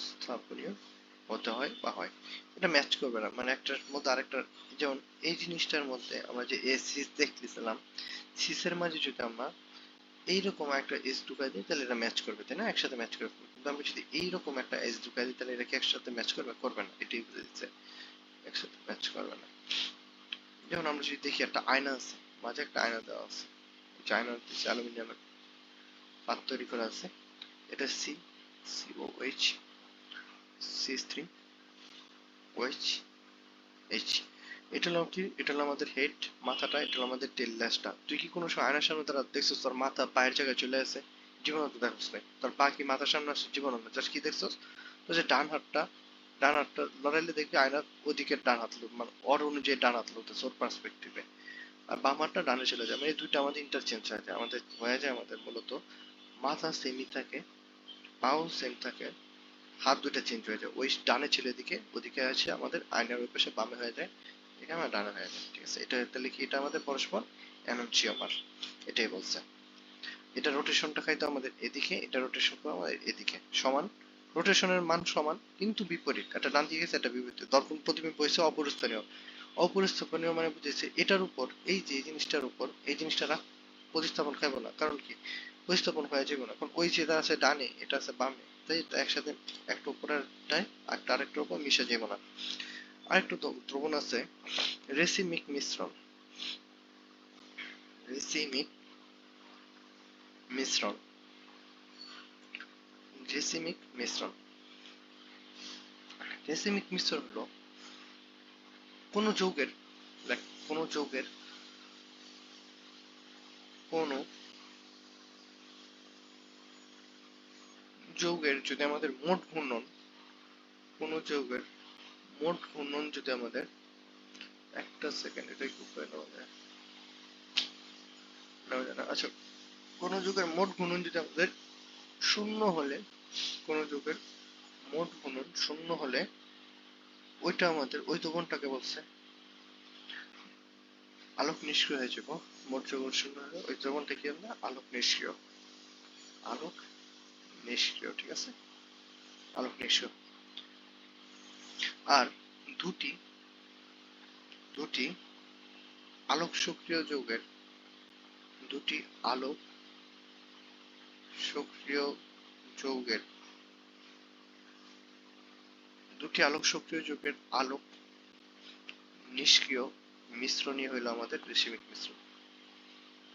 [SPEAKER 1] স্থাপনীয় হতে হয় বা হয়, এটা ম্যাচ করবে না, মানে একটার মধ্যে আরেকটা। যেমন এই জিনিসটার মধ্যে আমরা যে এ সিস দেখতেছিলাম, সিসের মাঝে যদি আমরা এইরকম একটা এস ঢুকাই দিই তাহলে এটা ম্যাচ করবে, তাই না, একসাথে ম্যাচ করবে। কিন্তু আমি যদি এইরকম একটা এস ঢুকাই দিই তাহলে এটা কি একসাথে ম্যাচ করবে, করবে না, এটাই বুঝে দিচ্ছে, একসাথে ম্যাচ করবে না। যেমন আমরা যদি দেখি একটা আয়না আছে, মাঝে একটা আয়না দেওয়া আছে, আয়নার নিচে অ্যালুমিনিয়ামের পাত তৈরি করা আছে, এটা COH CH3OH। এটা হলো কি, এটা হলো আমাদের হেড, মাথাটা, এটা হলো আমাদের টেল ল্যাশটা। তুই কি কোনো সময় আয়নার সামনে দাঁড়া দেখছিস তোর মাথা পায়ের জায়গায় চলে আসে? জীবনত দেখছিস না, তোর পা কি মাথার সামনে আসে? জীবনত না, জাস্ট কি দেখছিস, তো যে ডান হাতটা লড়াইলে দেখবি আয়নার ওদিকে ডান হাত মানে ওর অনুযায়ী ডান হাত লড়তেছে ওর পার্সপেক্টিভে, আর বাম হাতটা ডানে চলে যায়, মানে এই দুইটা আমাদের ইন্টারচেঞ্জ হয়ে যায়, আমাদের মূলত মাথা সেমই থাকে, পাও সেম থাকে, হাত দুইটা চেঞ্জ হয়ে যায়, ওই ডানে ছিল এদিকে, ওদিকে আছে আমাদের আয়নার ওই পাশে বামে হয়ে যায়, এখানে আমার ডানে হয়ে যায়, ঠিক আছে। এটা তাহলে কি, এটা আমাদের পরস্পর এনানসিওমার, এটাই বলছে। এটা রোটেশনটা খাইতো আমাদের এদিকে, এটা রোটেশন করে আমাদের এদিকে, সমান, রোটেশনের মান সমান কিন্তু বিপরীত, একটা ডান দিকে গেছে একটা বিপরীত। দর্পণ প্রতিবিম্ব হয়েছে অপরস্থানীয়, অপরস্থানীয় মানে বুঝেছে এটার উপর, এই যে জিনিসটার উপর এই জিনিসটা প্রতিস্থাপন খাইবো না, কারণ কি প্রতিস্থাপন হয়ে যাবে না, কারণ ওই যেটা আছে ডানে এটা আছে বামে, তাই এটা একসাথে একটা উপরেরটায় একটা আরেকটার উপর মিশে যাবে না। আরেকটা দ্রবণ আছে রেসিমিক মিশ্রণ, রেসিমিক মিশ্রণ, রেসিমিক মিশ্রণ। রেসিমিক মিশ্রণ হলো কোন যৌগের, কোন যৌগের কোন যৌগের যদি আমাদের মোট ঘূর্ণন, কোন যৌগের মোট ঘূর্ণন যদি আমাদের, একটা সেকেন্ড এটা একটু করে নেওয়া যায়, নেওয়া যায় না, আচ্ছা, কোন যৌগের মোট ঘূর্ণন যদি আমাদের শূন্য হলে, কোন যৌগের মোট ঘূর্ণন শূন্য হলে ওইটা আমাদের, ওই দ্রবণটাকে বলছে আলোক নিষ্ক্রিয় হয়ে যাব। মোট যৌগের শূন্য হলে ওই দ্রবণটা কি আমরা আলোক নিষ্ক্রিয়, আলোক নিষ্ক্রিয়, ঠিক আছে। আলোক নিষ্ক্রিয়। আর দুটি দুটি আলোক সক্রিয় যৌগের দুটি আলোক সক্রিয় যৌগের দুটি আলোক সক্রিয় যৌগের আলোক নিষ্ক্রিয় মিশ্রণই হলো আমাদের রেসিমিক মিশ্রণ।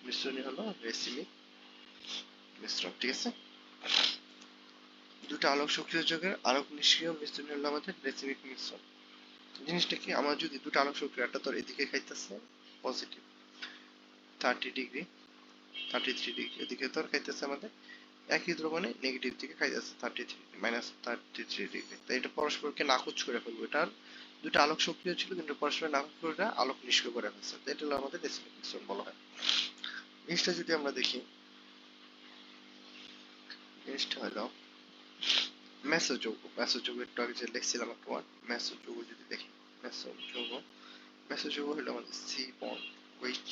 [SPEAKER 1] মিশ্রণই হলো রেসিমিক মিশ্রণ, ঠিক আছে। দুটো আলোক সক্রিয় যৌগের আলোক নিষ্ক্রিয় মিশ্রণ হলো আমাদের রেসিমিক মিশ্রণ। জিনিসটা কি, আমরা যদি দুটো আলোক সক্রিয়, একটা তোর এদিকে খাইতেছে পজিটিভ 30 ডিগ্রি 33 ডিগ্রি, এদিকে তোর খাইতেছে আমাদের একই দ্রবণে নেগেটিভ দিকে খাইতেছে -33 ডিগ্রি। তাই এটা পরস্পরকে নাকচ করে ফেলবো। এটার দুটো আলোক সক্রিয় ছিল কিন্তু পরস্পর নাকচ করে আলোক নিষ্ক্রিয় করে ফেলছে, তো এটা হলো আমাদের রেসিমিক মিশ্রণ বলা হয়। জিনিসটা যদি আমরা দেখি, জিনিসটা হলো মেসোযৌগ। মেসোযৌগ একটু আগে যে লিখছিলাম একটা ওয়ার্ড, মেসোযৌগ যদি দেখি, মেসোযৌগ মেসোযৌগ হলো আমাদের C bond H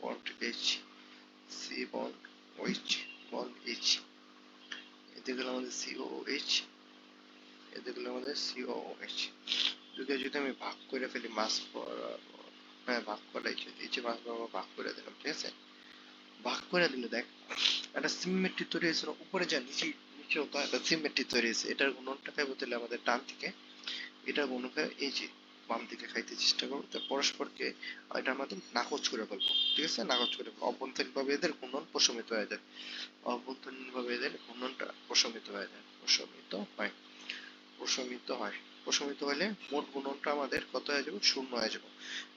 [SPEAKER 1] bond H, C bond H bond H, এদিকে হলো আমাদের সিওএইচ, এদিকে হলো আমাদের সিওএইচ। যদি আমি ভাগ করে ফেলি মাস হ্যাঁ ভাগ করাই, এই যে মাস বরাবর ভাগ করে দিলাম, ঠিক আছে। ভাগ করে দিলে দেখ একটা সিমেট্রি তৈরি হয়েছিল, উপরে যা নিচে নিচেও তো একটা সিমেট্রি তৈরি হয়েছে। এটার গুণনটা খাইবো তাহলে আমাদের ডান দিকে, এটার গুণকে এই যে বাম দিকে খাইতে চেষ্টা করবো, তো পরস্পরকে এটা আমাদের নাকচ করে ফেলবো, ঠিক আছে। নাকচ করে ফেলবো, অভ্যন্তরীণ ভাবে এদের ঘূর্ণন প্রশমিত হয়ে যায়, অভ্যন্তরীণ ভাবে এদের ঘূর্ণনটা প্রশমিত হয়ে যায়, প্রশমিত হয়, প্রশমিত হয়। প্রশমিত হলে মোট গুণনটা আমাদের কত হয়ে যাবে, 0 হয়ে যাবে।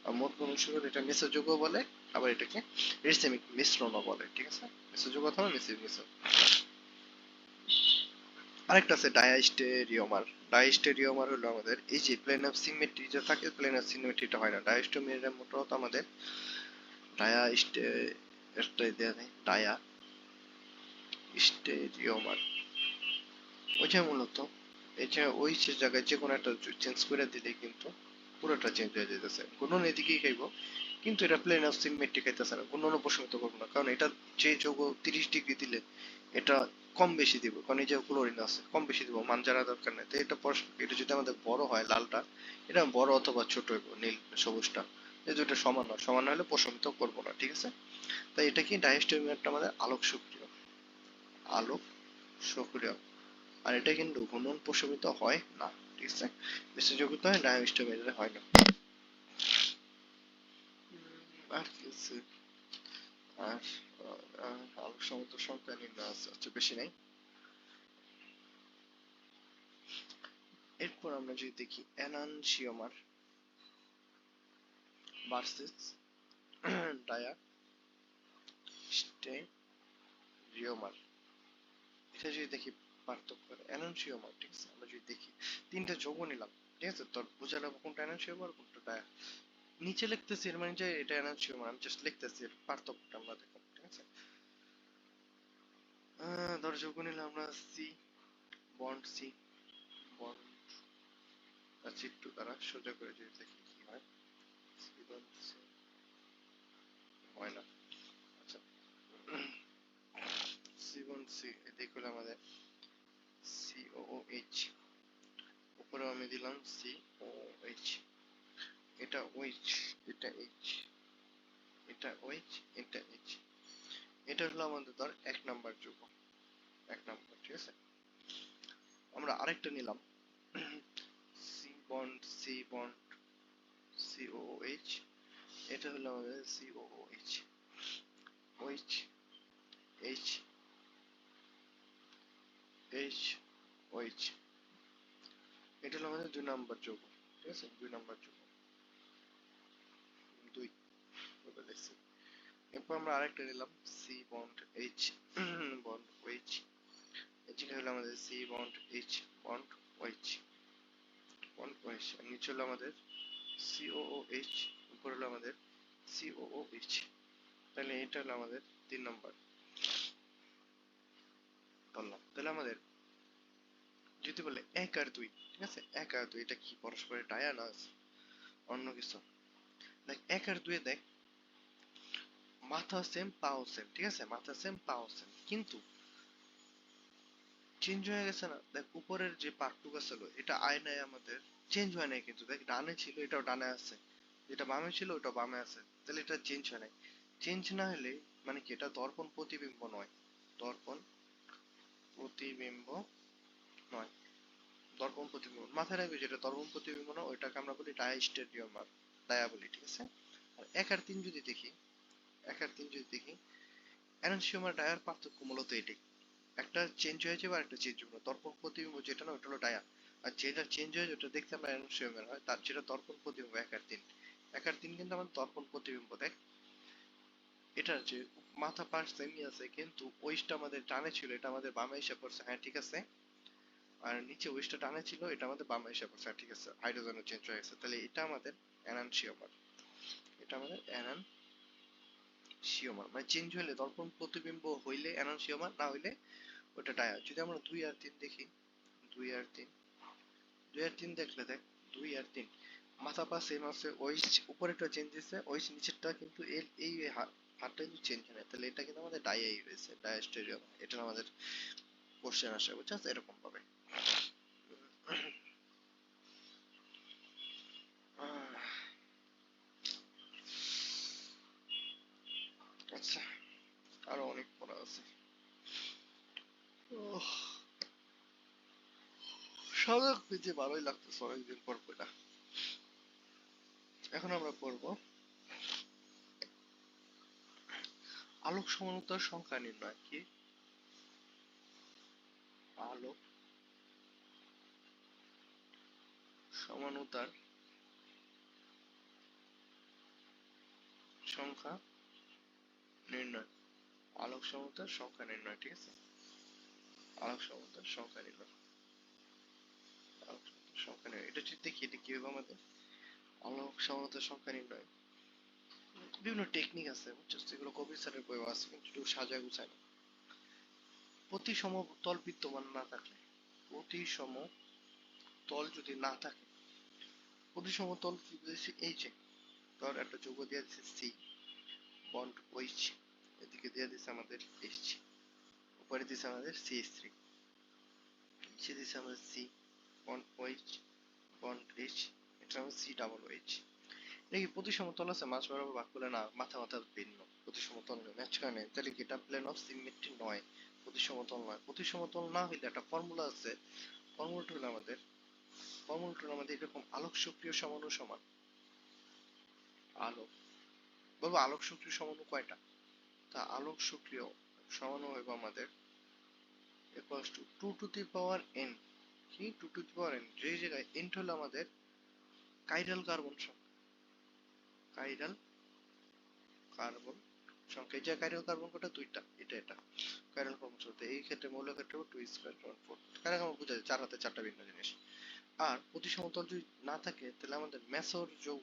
[SPEAKER 1] আর মোট গুণন 0, এটা মেসোযৌগ বলে, আবার এটাকে রেসিমিক মিশ্রণও বলে, ঠিক আছে। মেসোযৌগ অথবা রেসিমিক মিশ্রণ। আরেকটা আছে ডায়াস্টেরিওমার। ডায়াস্টেরিওমার হলো আমাদের এই যে প্লেন অফ সিমেট্রি যে থাকে, প্লেন অফ সিমেট্রিটা হয় না। ডায়াস্টোমিয়ার মূলত আমাদের ডায়াস্টে একটা দেয়া নেই, ডায়াস্টেরিওমার ওইটা মূলত এই যে ওই যে জায়গায় যে কোনো একটা চেঞ্জ করে দিলে কিন্তু পুরোটা চেঞ্জ হয়ে যেতেছে। গুণন এদিকেই খাইব কিন্তু এটা প্লেন অফ সিমেট্রি খাইতেছে না, গুণন প্রশমিত করবো না, কারণ এটা যে যৌগ 30 ডিগ্রি দিলে এটা কম বেশি দিব, কারণ এই যে ক্লোরিন আছে কম বেশি দিব, মান জানা দরকার নেই। তো এটা এটা যদি আমাদের বড় হয় লালটা, এটা বড় অথবা ছোট হইব, নীল সবুজটা এই দুটো সমান হয়, সমান হলে প্রশমিত করবো না, ঠিক আছে। তাই এটা কি ডায়াস্টোমিয়ারটা আমাদের আলোক সক্রিয়, আলোক সক্রিয়। আর এটা কিন্তু ঘূর্ণন প্রশমিত হয় না, ঠিক আছে। মিশ্রযোগিত হয়, ডায়াস্টোমিয়ারে হয় না। আর কি আছে, আর আলোক সমুদ্র সংখ্যা নির্ণয় আছে, আচ্ছা বেশি নাই। এরপর আমরা যদি দেখি এনানসিওমার ভার্সেস ডায়াস্টেরিওমার, এটা যদি দেখি পার্থক্য এনানসিওমার, ঠিক আছে। আমরা যদি দেখি তিনটা যৌগ নিলাম, ঠিক আছে, তোর বোঝালাম কোনটা এনানসিওমার কোনটা ডায়া, নিচে লিখতেছি এর মানে যে এটা এনানসিওমার, আমি জাস্ট লিখতেছি এর পার্থক্যটা আমরা দেখো, ঠিক আছে। ধর যৌগ নিলাম আমরা সি বন্ড সি বন্ড, চিত্র দ্বারা সোজা করে যদি দেখি কি হয়, সি বন্ড সি হয় না, আচ্ছা সি বন্ড সি এদিকে হলো আমাদের সিওএইচ, উপরে আমি দিলাম সিওএইচ, এটা ওইচ, এটা এইচ, এটা ওইচ, এটা এইচ, এটা হলো আমাদের ধর 1 নাম্বার যৌগ, 1 নাম্বার, ঠিক আছে। আমরা আরেকটা নিলাম সি বন্ড সিওএইচ, এটা হলো আমাদের COH, OH H H OH, এটা হলো আমাদের 2 নাম্বার যৌগ, ঠিক আছে। 2 নাম্বার যৌগ, 2 বলে দেখছি। এরপর আমরা আরেকটা নিলাম C bond H bond OH, এটা হলো আমাদের C bond H bond OH bond OH, আর নিচে হলো আমাদের সিওওএইচ, উপর হলো আমাদের সিওওএইচ। তাহলে এটা হলো আমাদের 3 নাম্বার ধরলাম। তাহলে আমাদের যদি বলে 1 আর 2, ঠিক আছে, 1 আর 2 এটা কি পরস্পরের ডায়া না অন্য কিছু? দেখ 1 আর 2 দেখ মাথা সেম পাও সেম, ঠিক আছে, মাথা সেম পাও সেম, কিন্তু চেঞ্জ হয়ে গেছে না, দেখ উপরের যে পার্টটুকু ছিল এটা আয়নায় আমাদের চেঞ্জ হয় নাই, কিন্তু দেখ ডানে ছিল এটাও ডানে আছে, যেটা বামে ছিল ওটা বামে আছে, তাহলে এটা চেঞ্জ হয় নাই। চেঞ্জ না হলে মানে কি এটা দর্পণ প্রতিবিম্ব নয়, দর্পণ প্রতিবিম্ব নয়, দর্পণ প্রতিবিম্ব মাথায় রাখবে, যেটা দর্পণ প্রতিবিম্ব না ওইটাকে আমরা বলি ডায়াস্টেরিওমার, ডায়া বলি, ঠিক আছে। আর 1 আর 3 যদি দেখি, 1 আর 3 যদি দেখি, অ্যানানসিওমার ডায়ার পার্থক্য মূলত এটাই, একটা চেঞ্জ হয়ে যাবে আর একটা চেঞ্জ হবে না। দর্পণ প্রতিবিম্ব যেটা না ওটা হলো ডায়া, আর যেটা চেঞ্জ হয়ে যায় ওটা দেখতে আমরা অ্যানানসিওমার হয়, তার যেটা দর্পণ প্রতিবিম্ব 1 আর 3, 1 আর 3 কিন্তু আমাদের দর্পণ প্রতিবিম্ব। দেখ এটার যে মাথা পাশ সেমই আছে, কিন্তু ওইটা আমাদের ডানে ছিল, এটা আমাদের বামে এসে পড়ছে, হ্যাঁ ঠিক আছে। আর নিচে ওইটা ডানে ছিল, এটা আমাদের বামে এসে পড়ছে, হ্যাঁ ঠিক আছে, হাইড্রোজেনও চেঞ্জ হয়ে গেছে, তাহলে এটা আমাদের অ্যানানসিওমার, এটা আমাদের অ্যানানসিওমার, মানে চেঞ্জ হইলে দর্পণ প্রতিবিম্ব হইলে অ্যানানসিওমার, না হইলে ওটা ডায়া। যদি আমরা 2 আর 3 দেখি, 2 আর 3, 2 আর 3 দেখলে দেখ 2 আর 3 মাথা পা সেম আছে, ওই উপরেরটা চেঞ্জ হয়েছে, ওই নিচেরটা কিন্তু এই হাতটা কিন্তু চেঞ্জ হয় না, তাহলে এটা কিন্তু আমাদের ডায়াই রয়েছে, ডায়াস্টেরিয়াম, এটা আমাদের কোশ্চেন আসে, বুঝছো এরকম ভাবে। আচ্ছা, আরো অনেক পড়া আছে। ওহ, সাধক পেতে ভালোই লাগতেছে অনেকদিন পর পড়া। এখন আমরা পড়বো আলোক সমানুতার সংখ্যা নির্ণয়। কি আলোক সমানুতার সংখ্যা নির্ণয়, আলোক সমানুতার সংখ্যা নির্ণয়, ঠিক আছে। আলোক সমানুতার সংখ্যা নির্ণয়, আলোক সমানুতার সংখ্যা নির্ণয়, এটা যদি দেখি এটা কি হবে আমাদের আলোক সমানুতার সংখ্যা নির্ণয়। বিভিন্ন টেকনিক আছে বুঝছো, এগুলো কবির স্যারের বই আছে, কিন্তু একটু সাজা গুছায় না। প্রতি সমতল বিদ্যমান না থাকলে, প্রতি সমতল যদি না থাকে, প্রতি সমতল কি বুঝেছি, এই যে ধর একটা যৌগ দিয়ে দিচ্ছে সি, বন্ড ওইচ, এদিকে দিয়ে দিচ্ছে আমাদের এইচ, উপরে দিচ্ছে আমাদের CH3, নিচে দিচ্ছে আমাদের C bond OH bond H, এটা আমাদের COOH। এটা কি প্রতি সমতল আছে, মাঝ বরাবর ভাগ করলে না, মাথা মাথা ভিন্ন, প্রতি সমতল নয়, ম্যাচ করে নেই, তাহলে কি এটা প্লেন অফ সিমেট্রি নয়, প্রতি সমতল নয়। প্রতি সমতল না হইলে একটা ফর্মুলা আছে, ফর্মুলাটা হলো আমাদের, ফর্মুলাটা হলো আমাদের এরকম, আলোক সক্রিয় সমাণু সমান আলোক, বলবো আলোক সক্রিয় সমাণু কয়টা, তা আলোক সক্রিয় সমাণু হইব আমাদের equals to 2 to the power n, কি 2 to the power n, যে জায়গায় n হলো আমাদের কাইরাল কার্বন সংখ্যা, কাইরাল কার্বন সংখ্যা, এই যে কাইরাল কার্বন কটা, দুইটা, এটা কাইরাল কার্বন সংখ্যা, এই ক্ষেত্রে মৌল ক্ষেত্রে 2 স্কয়ার 4, কারণ আমরা বুঝা যায় 4 হাতে 4টা ভিন্ন জিনিস। আর প্রতি সমতল যদি না থাকে, তাহলে আমাদের মেসর যৌগ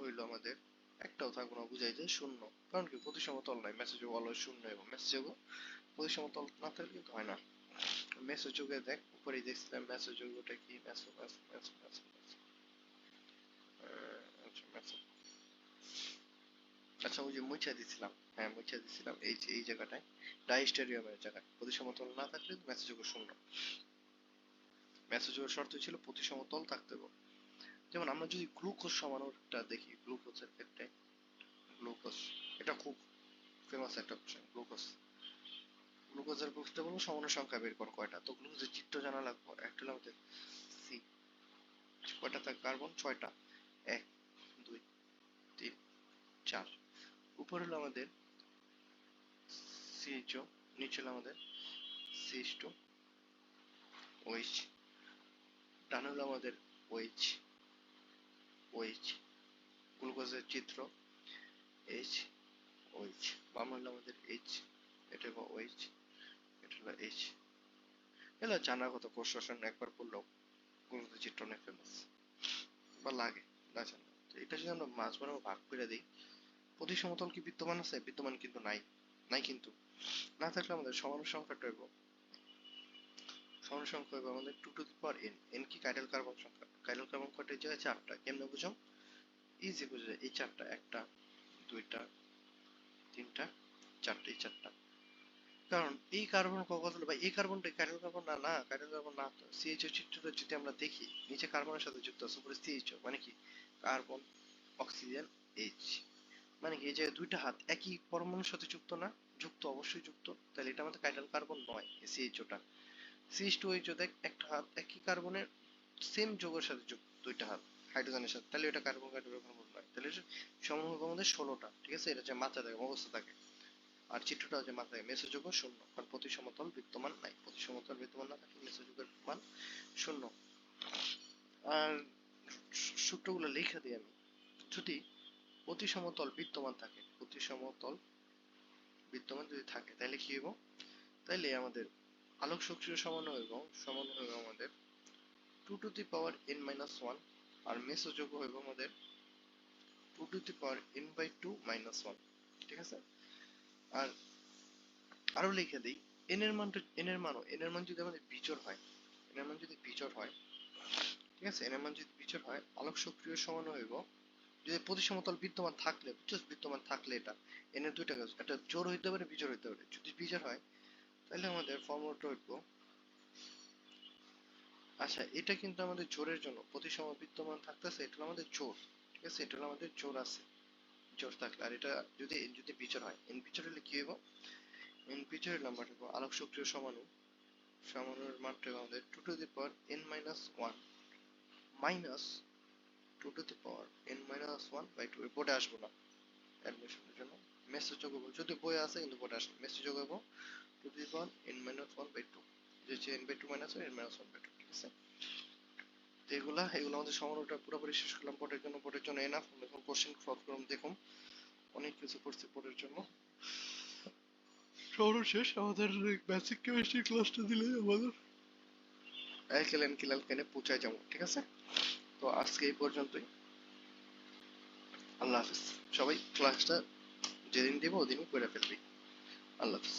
[SPEAKER 1] হইলো আমাদের একটাও থাকবে না, বুঝাই যায় শূন্য, কারণ কি প্রতি সমতল নাই, মেসর যৌগ অলওয়েজ শূন্য, এবং মেসর যৌগ প্রতি সমতল না থাকলে কিন্তু হয় না। মেসো যুগে দেখ উপরে দেখছিলাম মেসো যুগটা কি, মেসো মেসো মেসো মেসো মেসো, আচ্ছা মেসো, আচ্ছা ওই যে মুছা দিছিলাম, হ্যাঁ মুছা দিছিলাম, এই যে এই জায়গাটায় ডাইস্টেরিয়ামের জায়গায় প্রতি সমতল না থাকলে মেসো যুগ শূন্য, মেসো যুগের শর্ত ছিল প্রতি সমতল থাকতে হবে। যেমন আমরা যদি গ্লুকোজ সমানুটা দেখি, গ্লুকোজের ক্ষেত্রে, গ্লুকোজ এটা খুব ফেমাস একটা কোশ্চেন, গ্লুকোজ, গ্লুকোজের বুঝতে বলবো সমাণু সংখ্যা বের কর কয়টা, তো গ্লুকোজের চিত্র জানা লাগবে, একটা হলো আমাদের সি, কয়টা থাকে কার্বন, 6টা, 1 2 3 4, উপর হলো আমাদের CHO, নিচে হলো আমাদের CH2 OH, ডান হলো আমাদের OH, OH গ্লুকোজের চিত্র H OH, বাম হলো আমাদের H, এটা হলো OH, এটা হলো H, এগুলো জানার কথা, কোশ্চেন একবার পড়লেও গ্লুকোজের চিত্র অনেক ফেমাস বা লাগে, না জানা, তো এটা যদি আমরা মাঝ বরাবর ভাগ করে দিই, প্রতি সমতল কি বিদ্যমান আছে, বিদ্যমান কিন্তু নাই, নাই কিন্তু না থাকলে আমাদের সমাণু সংখ্যাটা হইব, সমাণু সংখ্যা হইব আমাদের 2 to the power n, n কি কাইরাল কার্বন সংখ্যা, কাইরাল কার্বন কয়টা, এই জায়গায় 4টা, কেমনে বুঝো, ইজি বুঝে যায়, এই 4টা, একটা 2টা 3টা 4টা, এই 4টা, কারণ এই কার্বন কথা ভাই, এই কার্বনটা কাইরাল কার্বন না, না কাইরাল কার্বন না তো। সিএইচও চিত্রটা যদি আমরা দেখি, নিচে কার্বনের সাথে যুক্ত আছে, উপরে সিএইচও, মানে কি কার্বন অক্সিজেন এইচ, মানে কি এই যে দুইটা হাত একই পরমাণুর সাথে যুক্ত না? যুক্ত, অবশ্যই যুক্ত। তাহলে এটা আমাদের কাইরাল কার্বন নয়, সিএইচওটা। সিএইচ2এইচও দেখ একটা হাত একই কার্বনের সেম যৌগের সাথে যুক্ত, দুইটা হাত হাইড্রোজেনের সাথে, তাহলে এটা কার্বন কার্বন নয়। তাহলে সমূহ হবে আমাদের 16টা, ঠিক আছে? এটা যে মাত্রা থাকে, অবস্থা থাকে। আর চিত্রটা যে মাথায় মেসোযোগ শূন্য, কারণ প্রতি সমতল বিদ্যমান নাই, প্রতি সমতল বিদ্যমান না থাকলে মেসোযোগের মান শূন্য। আর সূত্রগুলো লেখা দিই আমি। যদি প্রতি সমতল বিদ্যমান থাকে, প্রতি সমতল বিদ্যমান যদি থাকে, তাহলে কি হইব? তাইলে আমাদের আলোক শক্তির সমান হইব আমাদের 2 to the power n-1, আর মেসোযোগ হইব আমাদের 2 to the power n/2 - 1, ঠিক আছে? আর আরো লিখে দিই, এন এর মান যদি আমাদের বিজোড় হয়, এন এর মান যদি বিজোড় হয়, ঠিক আছে, এন এর মান যদি বিজোড় হয়, আলোক সক্রিয় সমান হইব, যদি প্রতি সমতল বিদ্যমান থাকলে, বুঝছো, বিদ্যমান থাকলে, এটা এন এর দুইটা কাজ, একটা জোড় হইতে পারে, বিজোড় হইতে পারে। যদি বিজোড় হয়, তাহলে আমাদের ফর্মুলাটা হইব, আচ্ছা এটা কিন্তু আমাদের জোড়ের জন্য, প্রতি সময় বিদ্যমান থাকতেছে, এটা হলো আমাদের জোড়, ঠিক আছে, এটা হলো আমাদের জোড় আছে, জোড় থাকলে। আর এটা যদি যদি বিজোড় হয়, এন বিজোড় হলে কি হইব? এন বিজোড় নাম্বার হইব আলোক সক্রিয় সমানুর মানটা আমাদের 2 to the power n-1 minus 2 to the power n-1/2। বোর্ডে আসবো না অ্যাডমিশনের জন্য, মেসেজ যোগ হবো, যদি বই আছে কিন্তু বোর্ডে আসবে, মেসেজ যোগ হবো 2 to the power n-1/2, যে n/2 মাইনাস n-1/2, ঠিক আছে? তো এগুলা আমাদের সমানুটা পুরোপুরি শেষ করলাম বোর্ডের জন্য এনাফ। এখন কোশ্চেন সলভ করুন, দেখুন অনেক কিছু করছি বোর্ডের জন্য। সর্বশেষ আমাদের বেসিক কেমিস্ট্রি ক্লাসটা দিলে আমাদের অ্যালকেন কিলালকেনে পৌঁছায় যাবো, ঠিক আছে? তো আজকে এই পর্যন্তই, আল্লাহ হাফিজ। সবাই ক্লাসটা যেদিন দিব ওদিনই করে ফেলবি। আল্লাহ হাফিজ।